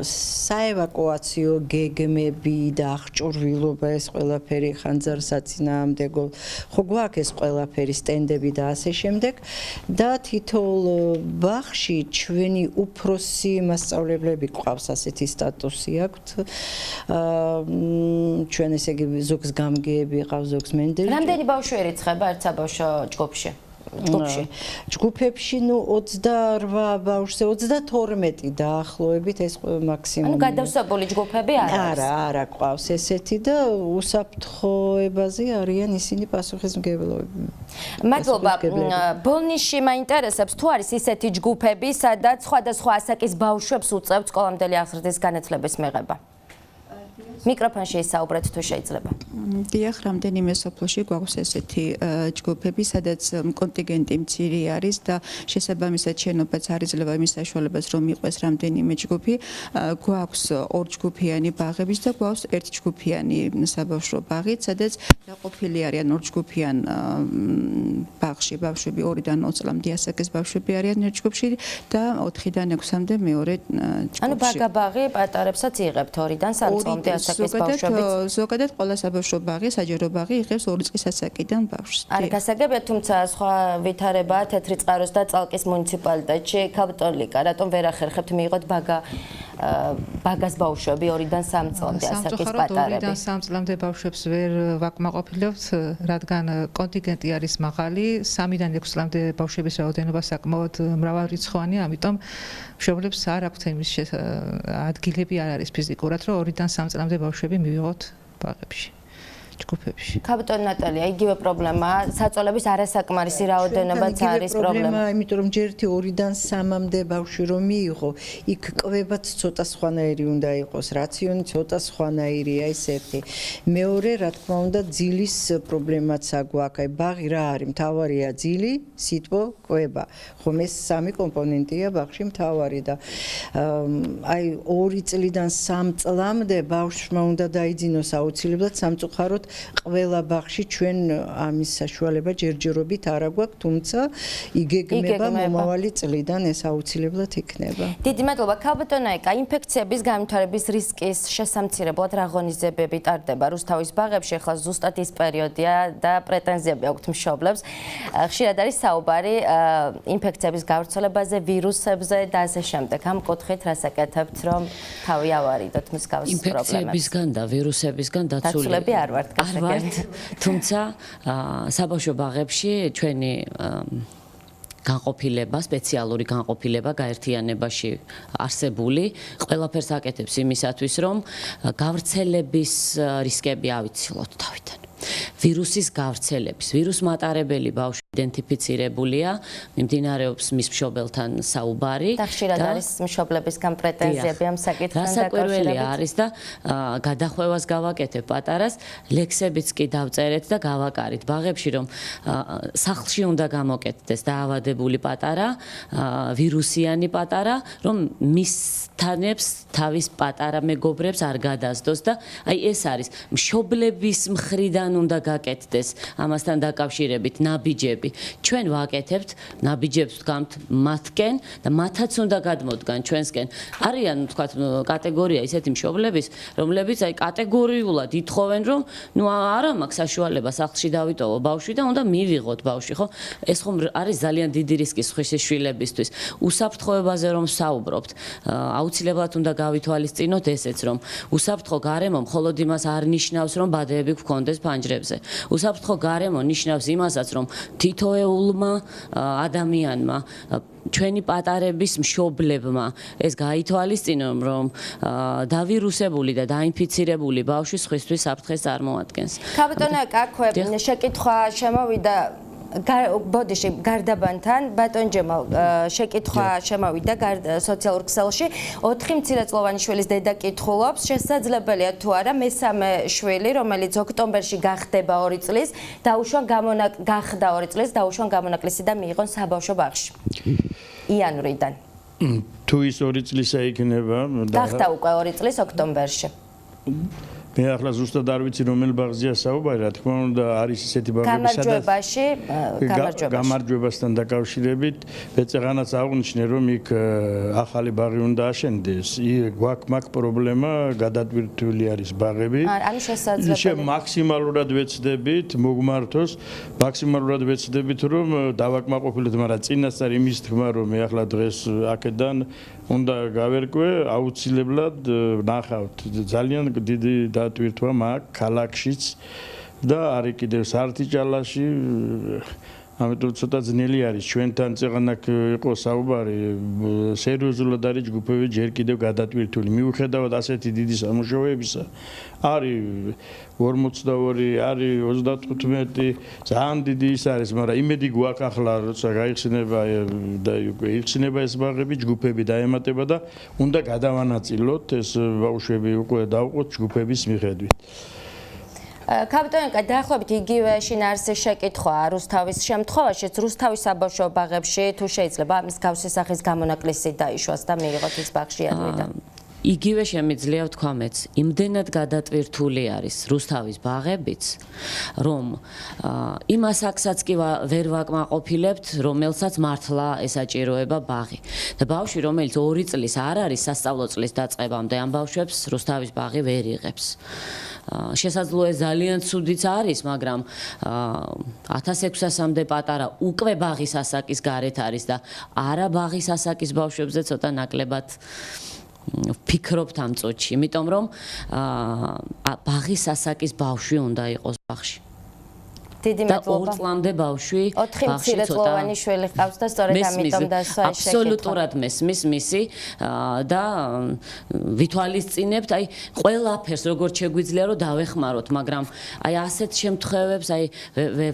საევაკუაციო გეგმები და აღჭურვილობა ეს ყველაფერი ხანძარსაწინააღმდეგო ხო გვაქვს ეს ყველაფერი სტენდები და ასე შემდეგ და თითოეულ ბაღში ჩვენი უფროსი მასწავლებლები გვყავს ასეთი სტატუსი აქვთ ჩვენ ესე იგი ზოგს გამგეები ყავს ზოგს მენდელი რამდენი ბავშვი ერიცხება ერთ საბავშვო ჯგუფში ჯგუფებში ნუ 28 ბავშვზე 32 დაახლოებით ეს მაქსიმუმი. ანუ გადავსებული ჯგუფები არ არის. არა ყავს ესეთი და უსაფრთხოებაზე არიან ისინი პასუხისმგებლები. მადლობა. ბოლნიში მაინტერესებს თუ არის ისეთი ჯგუფები, სადაც სხვადასხვა ასაკის ბავშვებს უწევთ სკოლამდელი აღზრდის განათლების მიღება. მიკროფონში ისაუბრეთ თუ შეიძლება. დიახ, რამდენიმე სოფლოში გვაქვს ესეთი ჯგუფები, სადაც კონტინგენტი მცირე არის და შესაბამისად შენობაც არ იძლევა იმის საშუალებას, რომ იყოს რამდენიმე ჯგუფი. გვაქვს ორჯგუფიანი ბაღები და გვაქვს ერთჯგუფიანი საბავშვო ბაღი, სადაც დაყოფილი არიან ორჯგუფიან ბაღში ბავშვები 2-დან 20 წლამდე ასაკის ბავშვები არიან ერთ ჯგუფში და 4-დან 6-მდე მეორე ჯგუფში. ანუ ბაღი პატარებსაც იღებთ 2-დან 3 წლამდე ასაკის ბავშვებიც. ზოგადად ყველა საბავშვო ბაღი, საჯარო ბაღი იღებს 2 წლის ასაკიდან ბავშვს. არ გასაგებია, თუმცა სხვა ვითარებაა თეთრი წყაროს და წალკის მუნიციპალიტეტში. ქალბატონ ლიკა, რატომ ვერ ახერხებთ მიიღოთ ბაგას ბავშვები 2-დან 3 წლამდე ასაკის პატარები? 2-დან 3 წლამდე ბავშვებს ვერ ვაკმაყოფილებთ, რადგან კონტინგენტი არის მაღალი, 3-დან 6 წლამდე ბავშვების რაოდენობა საკმაოდ მრავალრიცხოვანია, ამიტომ მშობლებს არ აქვთ იმის ადგილები არ არის ფიზიკურად, რომ 2-დან 3 წლამდე ბავშვები მივიღოთ ბაღებში. ჯგუფებში. ქალბატონ ნატალია, იგივე პრობლემაა, საწოლების არასაკმარისი რაოდენობაც არის პრობლემა. იმიტომ რომ ჯერთი 2-დან 3-მდე ბავშვი რომ მიიღო, იქ კვებაც ცოტა სხვანაირი უნდა იყოს, რაციონი ცოტა სხვანაირია ეს ერთი. მეორე, რა თქმა უნდა, ძილის პრობლემაც აგვაქვს. აი ბაღი რა არის? მთავარია ძილი, სიტყვა, კვება. ხომ ეს სამი კომპონენტია ბაღში მთავარი და აი 2 წლიდან 3 წლამდე ბავშვმა უნდა დაიძინოს აუცილებლად სამწუხაროდ ყველა ბაღში ჩვენ ამის საშუალება ჯერჯერობით არ აგვაქვს, თუმცა იგეგმება მომავალი წლიდან ეს აუცილებლად იქნება. დიდი მადლობა. ქალბატონ აიკა, ინფექციების განვითარების რისკის შესამცირებლად რა ღონისძიებები ტარდება რუსთავის ბაღებში? ახლა ზუსტად ის პერიოდია და პრეტენზიები აქვთ მშობლებს. ხშირად არის საუბარი ინფექციების გავრცელებაზე, ვირუსებზე და ასე შემდეგ. ამ კუთხით რასაკეთებთ, რომ თავი ავარიდოთ მსგავს პრობლემებს? ინფექციებისგან და ვირუსებისგან დაცულები არ ვართ. თუმცა საბავშვო ბაღებში ჩვენი განყოფილება, სპეციალური განყოფილება გაერთიანებაში არსებული ყველაფერს აკეთებს იმისათვის, რომ გავრცელების რისკები ავიცილოთ თავიდან. ვირუსის გავრცელების, ვირუს მატარებელი ბავშვი იდენტიფიცირებულია, მიმდინარეობს მის მშობელთან საუბარი და ხშირად არის მშობლებისგან პრეტენზიები ამ საკითხთან დაკავშირებით. რასაკვირველია არის და გადახვევას გავაკეთებ პატარას, ლექსებიც კი დავწერეთ და გავაკარით ბაღებში, რომ სახლში უნდა გამოკეთდეს დაავადებული პატარა, ვირუსიანი პატარა, რომ მის თანებს თავის პატარა მეგობრებს არ გადასდოს და აი ეს არის მშობლების მხრიდან უნდა გაკეთდეს ამასთან დაკავშირებით ნაბიჯები. ჩვენ ვაკეთებთ ნაბიჯებს ვდგამთ მათკენ და მათაც უნდა გადმოდგან ჩვენსკენ. არიან თქვათ კატეგორია ისეთი მშობლების, რომლებიც აი კატეგორიულად ითხოვენ, რომ ნუ არა მაქვს საშუალება სახლში დავიტოვო ბავშვი და უნდა მივიღოთ ბავშვი, ხო? ეს ხომ არის ძალიან დიდი რისკი სხვისი შვილებისთვის. უსაფრთხოებაზე რომ საუბრობთ, აუცილებლად უნდა გავითვალისწინოთ ესეც, რომ უსაფრთხო გარემო მხოლოდ იმას არ ნიშნავს, რომ ბადეები გქონდეს ფანჯრებზე. უსაფრთხო გარემო ნიშნავს იმასაც, რომ თითოეულმა ადამიანმა ჩვენი პატარების მშობლებმა ეს გაითვალისწინონ, რომ დავირუსებული და დაინფიცირებული ბავშვი სხვისთვის საფრთხეს წარმოადგენს. ქალბატონ აიკა, აქვე შეკითხვა შემოვიდა ბოდიში გარდაბანთან ბატონ ჯემალ შეკითხვა შემოვიდა სოციალურ ქსელში 4 მცირეწლოვანი შვილის დედა კითხულობს შესაძლებელია თუ არა მესამე შვილი რომელიც ოქტომბერში გახდება 2 წლის გახდა 2 წლის დაუშვან გამონაკლისი და მიიღონ საბავშვო ბაღში იანვრიდან თუ ის 2 წლისა იქნება გახდა უკვე 2 წლის ოქტომბერში მე ახლა ზუსტად არ ვიცი რომელ ბაღზეა საუბარი, რა თქმა უნდა, არის ისეთი ბაღები, სადაც გამარჯვებასთან დაკავშირებით, ეწეღანაც აღნიშნე, რომ იქ ახალი ბაღი უნდა აშენდეს. გვაქვს მაგ პრობლემა, გადატვირთული არის ბაღები. ანუ შესაძლებელია. მაქსიმალურად ვეცდებით მოგმართოს, მაქსიმალურად ვეცდებით, რომ დავაკმაყოფილოთ, მაგრამ წინასწარ იმის თქმა, რომ მე ახლა დღეს აქედან უნდა გავერკვე, აუცილებლად ნახავთ ძალიან დიდი დატვირთვა მაქვს ქალაქშიც და არის კიდევ სართიჭალაში ამიტომ ცოტა ძნელი არის ჩვენთან წეღანაკ იყო საუბარი სერიოზულად არის ჯგუფები ჯერ კიდევ გადატვირთული მიუხედავად ასეთი დიდი სამუშაოებისა არის 42 არის 35 ძალიან დიდი ის არის მაგრამ იმედი გვაქვს ახლა როცა გაიხსნება და უკვე იხსნება ეს ბაღები ჯგუფები დაემატება და უნდა გადავანაწილოთ ეს ბავშვები უკვე დავყოთ ჯგუფების მიხედვით კაპიტანიკა დაახლოებით იგივე შინაარსის შეკითხვაა რუსთავის შემთხვევაშიც რუსთავის საბავშვო ბაღებში თუ შეიძლება ამის გავსი სახის გამონაკლისი დაიშვას და მიიღოთ ის ბაღში იანვრიდან იგივე შემიძლია ვთქვა მეც იმდენად გადატვირთული არის რუსთავის ბაღებიც რომ იმ ასაკსაც კი ვერ ვაკმაყოფილებთ რომელსაც მართლა ესაჭიროება ბაღი და ბავშვი რომელიც 2 წლის არ არის სასწავლო წლის დაწყებამდე ამ ბავშვებს რუსთავის ბაღი ვერ იღებს შესაძლოა ძალიან ცუდიც არის, მაგრამ 1600-მდე პატარა უკვე ბაღის ასაკის გარეთ არის და არა ბაღის ასაკის ბავშვებზე ცოტა ნაკლებად ფიქრობთ ამ წუთში, იმიტომ რომ ბაღის ასაკის ბავშვი უნდა იყოს ბაღში. დიდი მადლობა. 2 წლამდე ბავშვი 4 მცირეწლოვანი შვილი ჰყავს და სწორედ ამიტომ დასვა ეს შეკითხვა. აბსოლუტურად მესმის მისი და ვითვალისწინებთ, აი ყველაფერს როგორც შეგვიძლია რომ დავეხმაროთ, მაგრამ აი ასეთ შემთხვევებს აი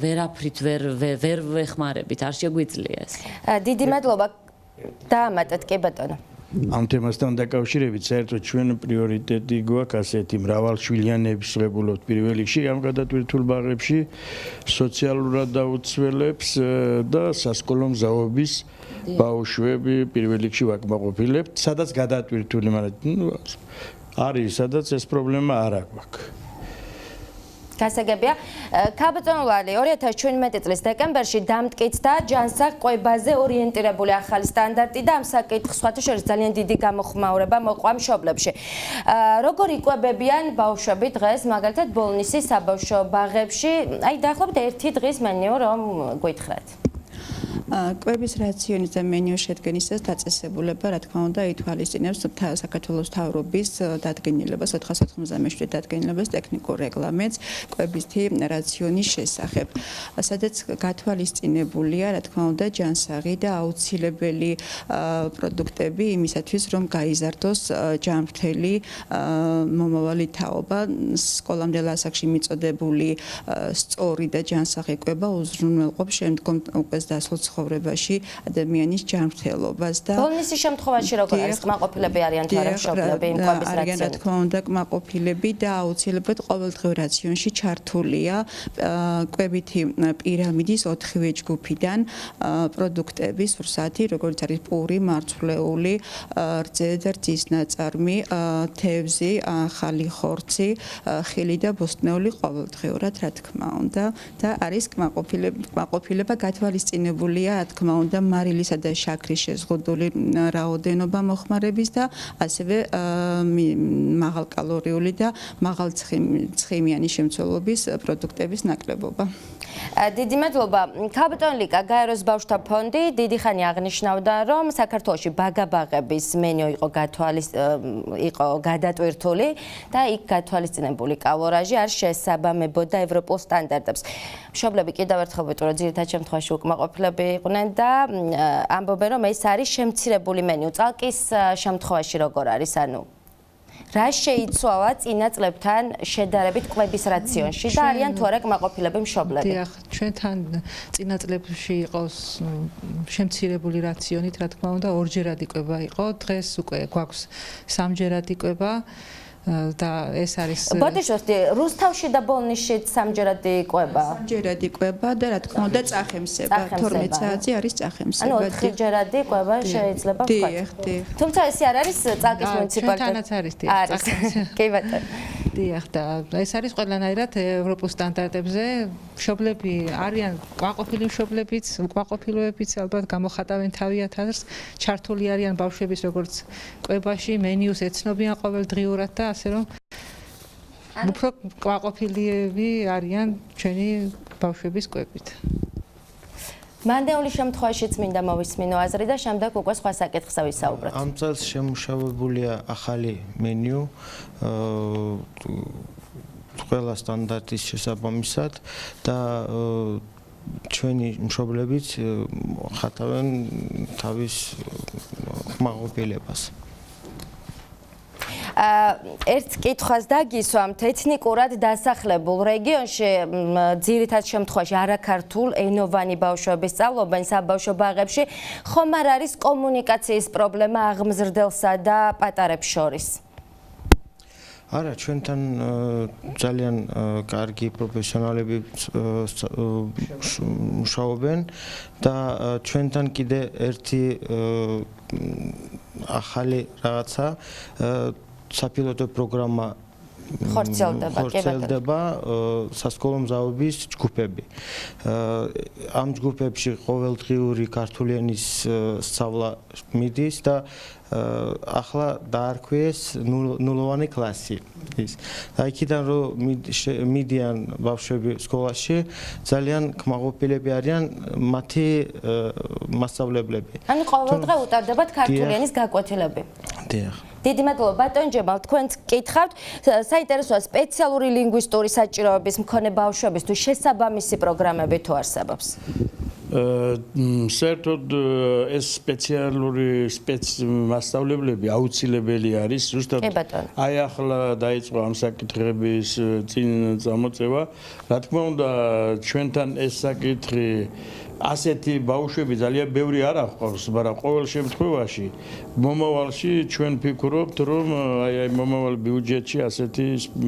ვერაფრით ვერ ვეხმარებით, არ შეგვიძლია ეს. დიდი მადლობა. დაამატეთ კი ბატონო. ამ თემასთან დაკავშირებით საერთოდ ჩვენ პრიორიტეტი გვაქვს ასეთი მრავალშვილიანების ვებულობთ პირველ რიგში ამ გადატვირთულ ბაღებში სოციალურად დაუცველებს და სასკოლო მზაობის ბავშვები პირველ რიგში ვაკმაყოფილებთ სადაც გადატვირთული მაგრამ არის სადაც ეს პრობლემა არ აქვს გასაგებია. კაპიტან ლალი 2017 წლის დეკემბერში დამტკიცდა ჯანსაღ ყვებაზე ორიენტირებული ახალი სტანდარტი და ამ საკითხს სხვათა შორის ძალიან დიდი გამოხმაურება მოყვა მშობლებში. როგორ იკვებებიან ბავშვები დღეს მაგალითად ბოლნისის საბავშვო ბაღებში? აი დაახლოებით 1 დღის მენიუ რომ გვითხრათ. კვების რაციონის და მენიუს შედგენისას დაწესებულება, რა თქმა უნდა, ითვალისწინებს საქართველოს მთავრობის დადგენილებას 497 დადგენილებას ტექნიკურ რეგლამენტს კვებითი რაციონის შესახებ, სადაც გათვალისწინებულია, რა თქმა უნდა, ჯანსაღი და აუცილებელი პროდუქტები იმისათვის, რომ გაიზარდოს ჯანმრთელი მომავალი თაობა, სკოლამდელ ასაკში მიწოდებული სწორი და ჯანსაღი კვება უზრუნველყოფს შემდგომ უკვე დასულ ცხოვრებაში ადამიანის ჯანმრთელობას და ბოლნისის შემთხვევაში როგორ არის კმაყოფილები არიან თუ არა მშობლები იმ კვების რაციონით? რა თქმა უნდა კმაყოფილები და აუცილებლად ყოველდღიურ რაციონში ჩართულია კვებითი პირამიდის 4-ვე ჯგუფიდან პროდუქტები სურსათი, როგორც არის პური, მარცვლეული, რძე და რძის ნაწარმი, თევზი, ახალი ხორცი, ხილი და ბოსტნეული ყოველდღიურად, რა თქმა უნდა და არის კმაყოფილება გათვალისწინებულია რა თქმა უნდა მარილისა და შაქრის შეზღუდული რაოდენობა მოხმარების და ასევე მაღალკალორიული და მაღალცხიმიანი შემცველობის პროდუქტების ნაკლებობა. დიდი მადლობა. კაპიტან ლიკა გაეროს ბავშვთა ფონდი დიდი ხანი აღნიშნავდა, რომ საქართველოში ბაგაბაღების მენიუ იყო გადატვირთული და იქ გათვალისწინებული კალორაჟი არ შესაბამებოდა ევროპულ სტანდარტებს. მშობლები კიდევ ერთხელ ვიტყვი, რომ ძირითად შემთხვევაში უკმაყოფილები იყვნენ და ამბობენ, რომ ეს არის შემცირებული მენიუ. წალკის შემთხვევაში როგორ არის? ანუ რა შეიცვალა წინა წლებთან შედარებით კვების რაციონში და არიან თუ არა კმაყოფილები მშობლები? დიახ, ჩვენთან წინა წლებში იყოს შემცირებული რაციონით, რა თქმა უნდა, ორჯერადი კვება იყო, დღეს უკვე გვაქვს სამჯერადი კვება და ეს არის ბოდიშოსტი რუსთავში და ბოლნისში სამჯერადი კვება. სამჯერადი კვება და რა თქმა უნდა წახემსება 12 საათი არის წახემსება. ანუ 4ჯერადი კვება შეიძლება ვთქვათ. დიახ. თუმცა ეს არ არის წალკის მუნიციპალიტეტი. ჩვენთანაც არის დიახ. კი ბატონო. დიახ და ეს არის ყველანაირად ევროპულ სტანდარტებზე. მშობლები არიან კვაყოფილი მშობლებიც, უკმაყოფილოებიც ალბათ გამოხატავენ თავიანთ აზრს, ჩართული არიან ბავშვების როგორც კვებაში, მენიუს ეცნობიან ყოველდღიურად და ასე რომ უფრო კვაყოფილები არიან ჩვენი ბავშვების კვებით. მანდეული შემთხვევაშიც მინდა მოვისმინო აზრი და შემდეგ უკვე სხვა საკითხზე ვისაუბროთ. ამ წელს შემუშავებულია ახალი მენიუ ყველა სტანდარტის შესაბამისად და ჩვენი მშობლებიც ხატავენ თავის ხმაყოფილებას. ერთ კითხვას დაგისვამთ, ეთნიკურად დასახლებულ რეგიონში ძირითად შემთხვევაში არაქართულ ენოვანი ბავშვები სწავლობენ საბავშვო ბაღებში, ხომ არ არის კომუნიკაციის პრობლემა აღმზრდელსა და პატარებს შორის? არა, ჩვენთან ძალიან კარგი პროფესიონალები მუშაობენ და ჩვენთან კიდე ერთი ახალი რაღაცა საპილოტო პროგრამა ხორციელდება სასკოლო მზაობის ჯგუფები. ამ ჯგუფებში ყოველდღიური ქართული ენის სწავლა მიდის და ახლა დაარქვეს ნულოვანი კლასი. იქიდან რომ მიდიან ბავშვები სკოლაში, ძალიან კმაყოფილები არიან მათი მასწავლებლები. ანუ ყოველდღე უტარდებათ ქართული ენის გაკვეთილები. დიახ. დიდი მადლობა ბატონ ჯემალ, თქვენ გითხავთ, საინტერესოა სპეციალური ლინგვისტური საჭიროების მქონე ბავშვებისთვის შესაბამისი პროგრამები თუ არსებობს? საერთოდ ეს სპეციალური მასწავლებლები აუცილებელი არის, ზუსტად აი ახლა დაიწყო ამ საკითხების წინ წამოწევა. რა თქმა უნდა, ჩვენთან ეს საკითხი ასეთი ბავშვები ძალიან ბევრი არ აღყავს, მაგრამ ყოველ შემთხვევაში მომავალში ჩვენ ფიქრობთ, რომ აი მომავალ ბიუჯეტში ასეთი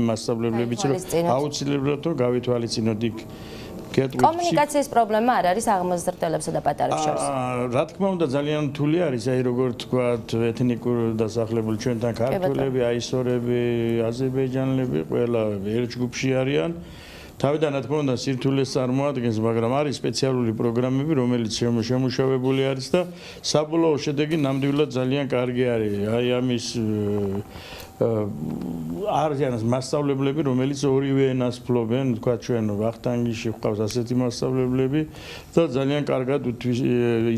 მასწავლებლებიც აუცილებლად გავითვალისწინოთ იქ. კომუნიკაციის პრობლემა არ არის აღმზრდელებსა და პატარებს შორის? რა თქმა უნდა, ძალიან რთული არის, აი როგორც თქვათ, ეთნიკურ დასახლებული ჩვენთან ქართველები, აისორები, აზერბაიჯანელები, ყველა ერთ ჯგუფში არიან. თავიდან რა თქმა უნდა სირთულეს წარმოადგენს, მაგრამ არის სპეციალური პროგრამები, რომელიც შემუშავებული არის და საბოლოო შედეგი ნამდვილად ძალიან კარგი არის. აი ამის არიან მასწავლებლები, რომელიც ორივე ენას ფლობენ, თქვა ჩვენ ვახტანგში გვყავს ასეთი მასწავლებლები და ძალიან კარგად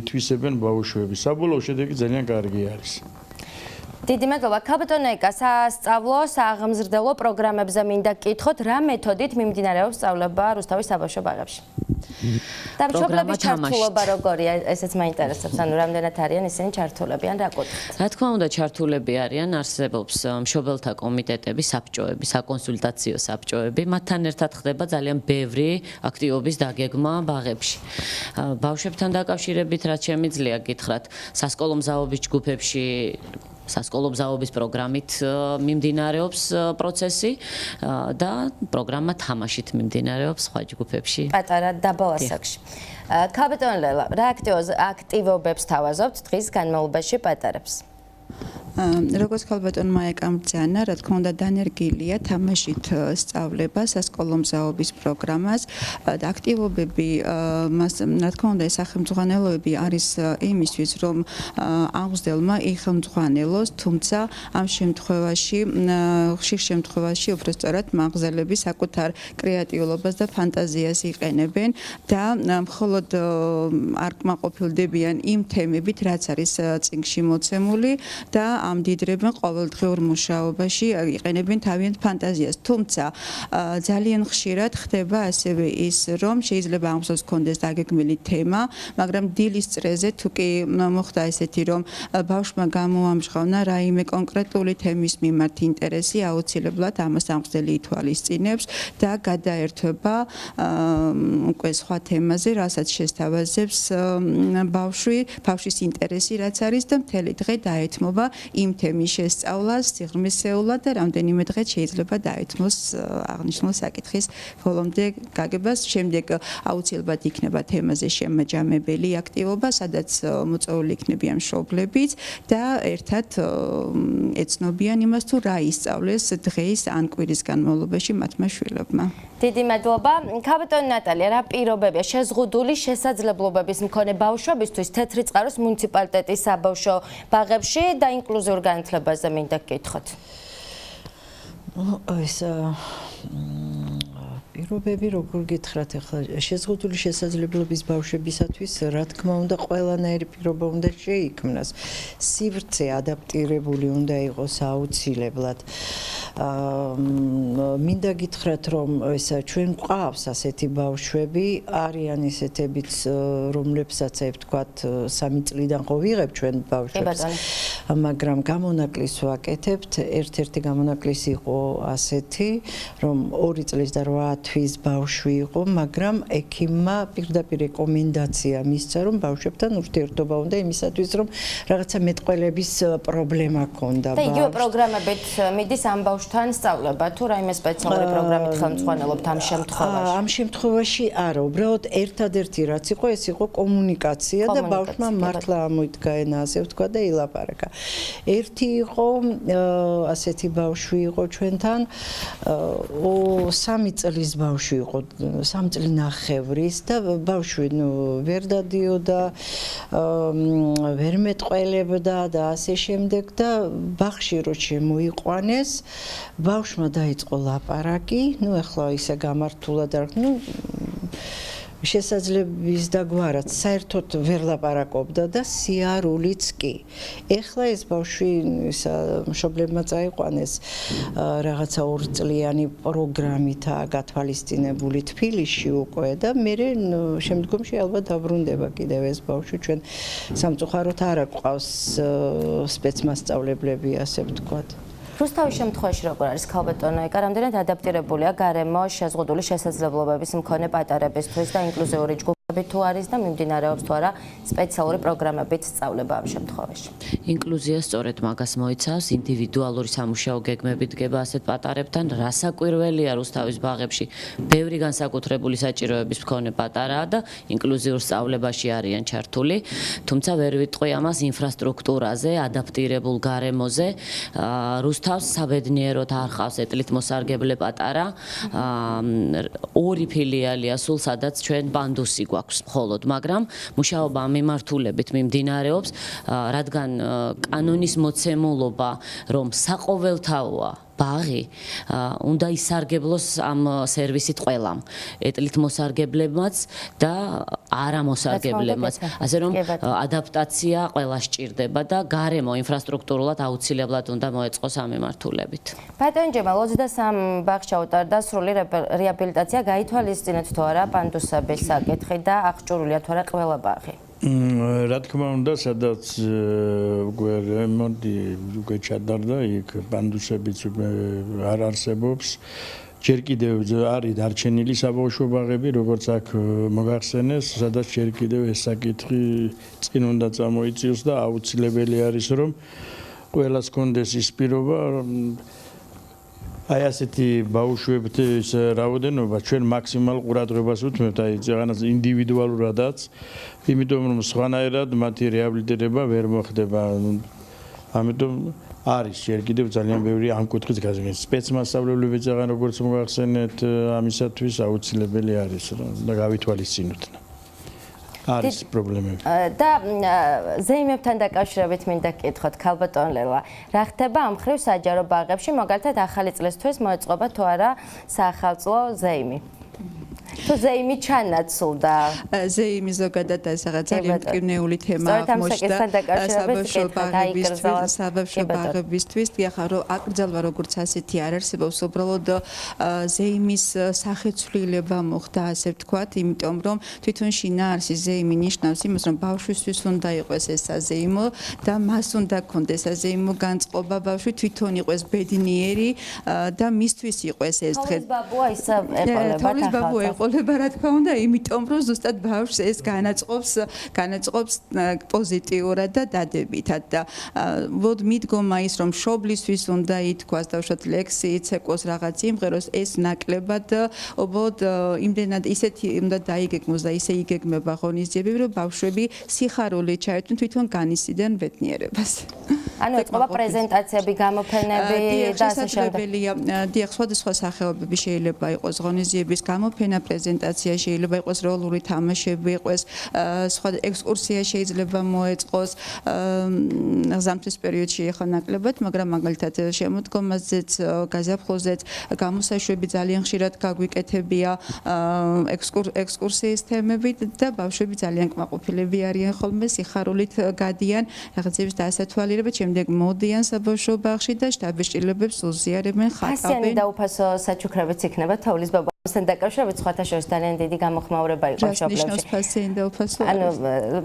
ითვისებენ ბავშვები. საბოლოო შედეგი ძალიან კარგი არის. დიდი მადლობა. ქალბატონიკა, სასწავლო, სააღმზრდელო პროგრამებზე მინდა გკითხოთ, რა მეთოდით მიმდინარეობს სწავლება რუსთავის საბავშვო ბაღებში? და მშობლების ჩართულობა როგორია? ესეც მაინტერესებს, ანუ რამდენად არიან ისინი ჩართულები ან რა კუთხით? რა თქმა უნდა, ჩართულები არიან, არსებობს მშობელთა კომიტეტები, საბჭოები, საკონსულტაციო საბჭოები, მათთან ერთად ხდება ძალიან ბევრი აქტივობის დაგეგმა ბაღებში. ბავშვებთან დაკავშირებით რაც შემიძლია გითხრათ, სასკოლო მზაობის ჯგუფებში სასკოლო მზაობის პროგრამით მიმდინარეობს პროცესი და პროგრამა თამაშით მიმდინარეობს სხვა ჯგუფებში. პატარა დაბალ ასაკში. ქალბატონ ლელა, რა აქტივობებს თავაზობთ დღის განმავლობაში პატარებს? როგორც ქალბატონმა ეკამბძანა, რა თქმა უნდა დანერგილია თამაშით სწავლება სასკოლო მზაობის პროგრამას და აქტივობები მას რა თქმა უნდა სახელმძღვანელოები არის იმისთვის რომ აღმზრდელმა იხელმძღვანელოს, თუმცა ამ შემთხვევაში ხშირ შემთხვევაში უბრალოდ მაღზელები საკუთარ კრეატიულობას და ფანტაზიას იყენებენ და მხოლოდ არ კმაყოფილდებიან იმ თემებით, რაც არის წიგნში მოცემული და ამდიდრებენ ყოველდღიურ მუშაობაში, იყენებენ თავიანთ ფანტაზიას. თუმცა ძალიან ხშირად ხდება ასევე ის, რომ შეიძლება აღმოსავლს კონდეს დაგეგმილი თემა, მაგრამ დილის წრეზე თუ კი მოხდა ესეთი, რომ ბავშვმა გამოამჟღავნა რაიმე კონკრეტული თემის მიმართ ინტერესი, აუცილებლად ამას აღმოსდელი ითვალისწინებს და გადაერთვება უკვე სხვა თემაზე, რასაც შესთავაზებს ბავშვის ინტერესი რაც არის და მთელი დღე დაეთმობა იმ თემის შესწავლას, სიღრმისეულად და რამდენიმე დღე შეიძლება დაეთმოს აღნიშნულ საკითხის ბოლომდე გაგებას. შემდეგ აუცილებლად იქნება თემაზე შემაჯამებელი აქტივობა, სადაც მოწვეული იქნებიან მშობლებიც და ერთად ეცნობიან იმას, თუ რა ისწავლეს დღის ან კვირის განმავლობაში მათმა შვილებმა. დიდი მადლობა. ქალბატონი ნატალია, რა პირობებია შეზღუდული შესაძლებლობების მქონე ბავშვებისთვის თეთრი წყაროს მუნიციპალიტეტის საბავშვო ბაღებში და ინკლუზიურ განათლებაზე მინდა გკითხოთ. ეს პირობები როგორ გითხრათ ახლა შეზღუდული შესაძლებლობის ბავშვებისათვის რა თქმა უნდა ყველანაირი პირობა უნდა შეიქმნას. სივრცე ადაპტირებული უნდა იყოს აუცილებლად. მინდა გითხრათ რომ ესა ჩვენ გვყავს ასეთი ბავშვები, არიან ისეთებიც რომლებსაც აი ვთქვათ 3 წლიდან ხო ვიღებ ჩვენ ბავშვებს. მაგრამ გამონაკლის ვაკეთებთ. ერთ-ერთი გამონაკლისი იყო ასეთი, რომ 2 წლის და 8 თვის ბავშვი იყო, მაგრამ ექიმმა პირდაპირ რეკომენდაცია მისცა, რომ ბავშვებთან ურთიერთობა უნდა იმისათვის, რომ რაღაცა მეტყველების პრობლემა ჰქონდა. და იგივე პროგრამებით მიდის ამ ბავშვთან სწავლება, თუ რაიმე სპეციალური პროგრამით ხელმძღვანელობთ ამ შემთხვევაში? ამ შემთხვევაში არა, უბრალოდ ერთადერთი რაც იყო, ეს იყო კომუნიკაცია და ბავშვმა მართლა ამოიდგა ენა, ასე ვთქვა და ილაპარაკა. ერთი იყო ასეთი ბავშვი იყო ჩვენთან, 3 წლის ბავშვი იყო, 3 წლინახევრის და ბავშვი ვერ დადიოდა, ვერ მეტყველებდა და ასე შემდეგ და ბაღში რო შემოიყვანეს, ბავშვმა დაიწყო ლაპარაკი, ახლა ისე გამართულად არ შესაძლების დაგვარად საერთოდ ვერ ლაპარაკობდა და სიარულიც კი. ეხლა ეს ბავშვი მშობლებმა წაიყვანეს რაღაცა 2 წლიანი პროგრამითაა გათვალისწინებული თბილისში უკვე და მე შემდგომში ალბათ დაბრუნდება კიდევ ეს ბავშვი. ჩვენ სამწუხაროდ არ გვყავს სპეცმასწავლებლები, ასე ვთქვათ. რუსთავის შემთხვევაში როგორ არის ქალბატონო ეკა, რამდენად ადაპტირებულია გარემო შეზღუდული შესაძლებლობების მქონე პატარებისთვის და ინკლუზიური ჯგუფები თუ არის და მიმდინარეობს თუ არა სპეციალური პროგრამებით სწავლება ამ შემთხვევაში? ინკლუზია სწორედ მაგას მოიცავს, ინდივიდუალური სამუშაო გეგმები დგება ასეთ პატარებთან, რასაკვირველია რუსთავის ბაღებში ბევრი განსაკუთრებული საჭიროების მქონე პატარაა და ინკლუზიურ სწავლებაში არიან ჩართული, თუმცა ვერ ვიტყვი ამას ინფრასტრუქტურაზე, ადაპტირებულ გარემოზე. რუსთავს საბედნიეროდ არ ყავს ეტლით მოსარგებლე პატარა, 2 ფილიალია სულ, სადაც ჩვენ პანდუსი გვაქვს მხოლოდ, მაგრამ მუშაობა ამ მიმართულებით მიმდინარეობს, რადგან კანონის მოცემულობა, რომ საყოველთაოა ბაღი უნდა ისარგებლოს ამ სერვისით ყველამ, ეტლით მოსარგებლებმაც და არა მოსარგებლებმაც. ასე რომ ადაპტაცია ყველა სჭირდება და გარემო ინფრასტრუქტურულად აუცილებლად უნდა მოეწყოს ამ მიმართულებით. ბატონო ჯემალ, 23 ბაღში აუტარდა სრული რეაბილიტაცია, გაითვალისწინეთ თუ არა პანდუსების საკითხი და აღჭურვილია თუ არა ყველა ბაღი? რა თქმა უნდა, სადაც უკვე რემონტი უკვე ჩატარდა, იქ პანდუსებიც არ არსებობს. ჯერ კიდევ არის დარჩენილი საბავშვო ბაღები, როგორც აქ მოგახსენეს, სადაც ჯერ კიდევ ეს საკითხი წინ უნდა წამოიწიოს და აუცილებელი არის, რომ ყველას კონდეს ის პირობა, აი ასეთი ბავშვების რაოდენობა ჩვენ მაქსიმალ ყურადღებას უთმევთ, აი რაღაც ინდივიდუალურადაც, იმიტომ რომ სხვანაირად მათი რეაბილიტირება ვერ მოხდება. ამიტომ არის ჯერ კიდევ ძალიან ბევრი ამ კუთხის გაზრდა. სპეცმასწავლებლებიც აღარ როგორც მოგახსენეთ, ამისათვის აუცილებელი არის და გავითვალისწინოთ. არის პრობლემები. და ზეიმებთან დაკავშირებით მინდა გკითხოთ ქალბატონ ლელა, რა ხდება ამ ხრივ საჯარო ბაღებში, მაგალითად ახალი წლისთვის მოეწყობა თუ არა საახალწლო ზეიმი? თუ ზეიმი ჩანაცვლდა. ზეიმი ზოგადად ასაღა ძალიან მტკივნეული თემა აღმოჩნდა საბავშვო ბაღებისთვის. დიახ, რომ აკრძალვა როგორც ასეთი არ არსებობს, უბრალოდ ზეიმის სახეცვლილება მოხდა, ასე ვთქვათ, იმიტომ რომ თვითონ შინაარსი ზეიმი ნიშნავს იმას, რომ ბავშვისთვის უნდა იყოს ეს საზეიმო და მას უნდა ქონდეს საზეიმო განწყობა, ბავშვი თვითონ იყოს ბედნიერი და მისთვის იყოს ეს დღე. თოვლის ბაბუა ეყოლება, რა თქმა უნდა, იმიტომ რომ ზუსტად ბავშვს ეს განაწყობს პოზიტიურად და დადებითად და მიდგომა ის რომ მშობლისთვის უნდა ითქვას დავუშვათ ლექსიით, ცეკვოს რაღაც იმღეროს, ეს ნაკლებად უბრალოდ იმდენად ისეთი უნდა დაიგეგმოს და ისე იგეგმება ღონისძიებები, რომ ბავშვები სიხარულით ჩაერთვენ თვითონ განიცდიან ბედნიერებას. ანუ ეწყობა პრეზენტაციები, გამოფენები და ასე შემდეგ. დიახ, სხვადასხვა სახეობები შეიძლება იყოს ღონისძიების გამოფენა, პრეზენტაცია, შეიძლება იყოს როლური თამაშები, იყოს სხვა ექსკურსია შეიძლება მოეწყოს ზამთრის პერიოდში ახლა ნაკლებად, მაგრამ მაგალითად შემოდგომაზეც, გაზაფხულზეც გამოსაშვები ძალიან ხშირად გაგვიკეთებია ექსკურსიის თემები და ბავშვები ძალიან კმაყოფილები არიან ხოლმე, სიხარულით გადიან რაღაცების დასათვალიერებლად, შემდეგ მოდიან საბავშვო ბაღში და შთაბეჭდილებებს უზიარებენ, ხატავენ. ფასიანი და უფასო საჩუქრებიც იქნება თოვლის ბაბუას ამასთან დაკავშირებით, სხვათა შორის ძალიან დიდი გამოხმაურება იყო მშობლებში. ნიშნავს ფასიანი და უფასო? ანუ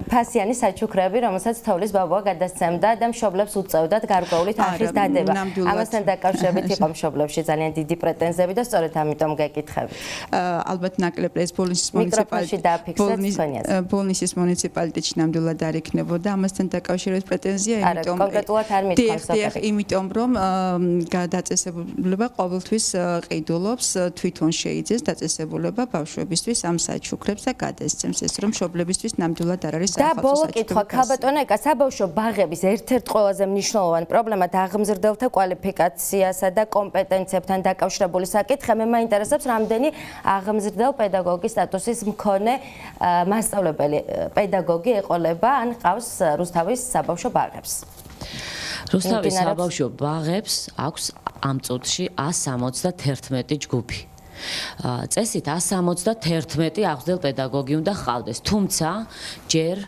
ფასიანი საჩუქრები, რომელსაც თოვლის ბაბუა გადასცემდა და მშობლებს უწევდათ გარკვეული თანხის დადება. ამასთან დაკავშირებით იყო მშობლებში ძალიან დიდი პრეტენზიები და სწორედ ამიტომ გეკითხები. ალბათ ნაკლებ ეს ბოლნისის მუნიციპალიტეტში ნამდვილად არ იქნებოდა ამასთან დაკავშირებით პრეტენზია, იმიტომ კონკრეტულად არ მითხრავს. იმიტომ რომ დაწესებულება ყოველთვის ყიდულობს თვითონ შეიძეს დაწესებულება ბავშვებისთვის ამ საჩუქრებს და გადასცემს ეს რომ მშობლებისთვის ნამდვილად არ არის და ბოლო კითხვა, ქალბატონიკა, საბავშვო ბაღების ერთ-ერთ ყველაზე მნიშვნელოვანი პრობლემა აღგზრდელთა კვალიფიკაციასა და კომპეტენციებთან დაკავშირებული საკითხი. მე მაინტერესებს, რამდენი აღგზრდელ პედაგოგის სტატუსის მქონე მასწავლებელი პედაგოგი ეყოლება ან ყავს რუსთავის საბავშვო ბაღებს. რუსთავის საბავშვო ბაღებს აქვს ამ წუთში 171 ჯგუფი. წესით 171 აღზრდელ პედაგოგი უნდა ჰყავდეს, თუმცა ჯერ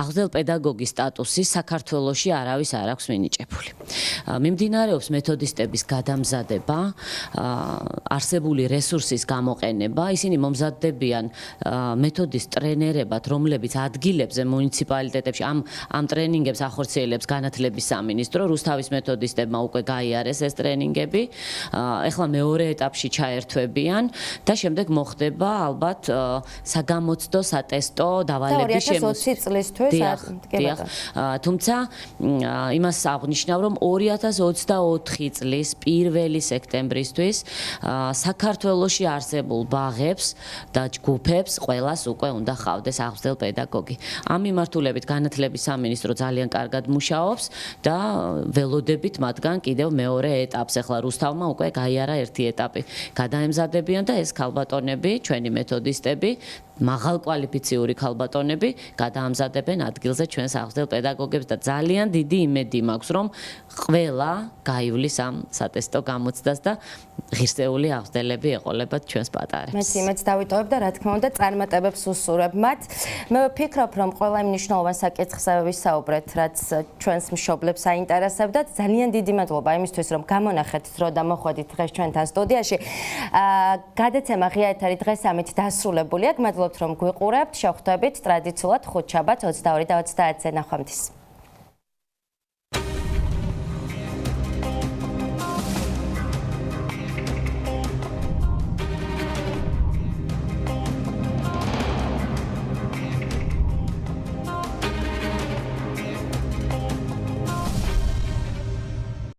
აღზრდელ პედაგოგის სტატუსი საქართველოში არავის არ აქვს მინიჭებული. მიმდინარეობს მეთოდისტების გადამზადება, არსებული რესურსის გამოყენება, ისინი მომზადდებიან მეთოდის ტრენერებად, რომლებიც ადგილებზე მუნიციპალიტეტებში ამ ტრენინგებს ახორციელებს განათლების სამინისტრო, რუსთავის მეთოდისტებმა უკვე გაიარეს ეს ტრენინგები, ეხლა მეორე ეტაპში ჩაერთვებიან და შემდეგ მოხდება ალბათ საგამოცდო, სატესტო დავალების შემოსვლა. 2020 წლისთვის დგება. თუმცა იმას აღნიშნავ, რომ 2024 წლის 1 სექტემბრისთვის საქართველოში არსებულ ბაღებს და ჯგუფებს ყველას უკვე უნდა ჰყავდეს აღზრდელ პედაგოგი. ამ მიმართულებით განათლების სამინისტრო ძალიან კარგად მუშაობს და ველოდებით მათგან კიდევ მეორე ეტაპს. ეხლა რუსთავმა უკვე გაიარა ერთი ეტაპი. გადაემზადებიან და ეს ქალბატონები, ჩვენი მეთოდისტები, მაღალკვალიფიციური ქალბატონები გადაამზადებენ ადგილზე ჩვენს აღზრდელ პედაგოგებს და ძალიან დიდი იმედი მაქვს, რომ ყველა გაივლის ამ სატესტო გამოცდას და ღირსეული აღზრდელები ეყოლებათ ჩვენს პატარებს. მეც იმედს დავიტოვებ და რა თქმა უნდა წარმატებებს უსურვებ მათ. მე ვფიქრობ, რომ ყველა იმ მნიშვნელოვან საკითხზე ვისაუბრეთ, რაც ჩვენს მშობლებს აინტერესებდათ. ძალიან დიდი მადლობა იმისთვის, რომ გამონახეთ დრო და მოხვედით დღეს ჩვენთან სტუდიაში. გადაცემა ღია ეთერი დღეს ამით დასრულებულია. გმადლობთ, რომ გვიყურებთ. შევხვდებით ტრადიციულად ხუთშაბათს 22 და 30-ზე ნახვამდის.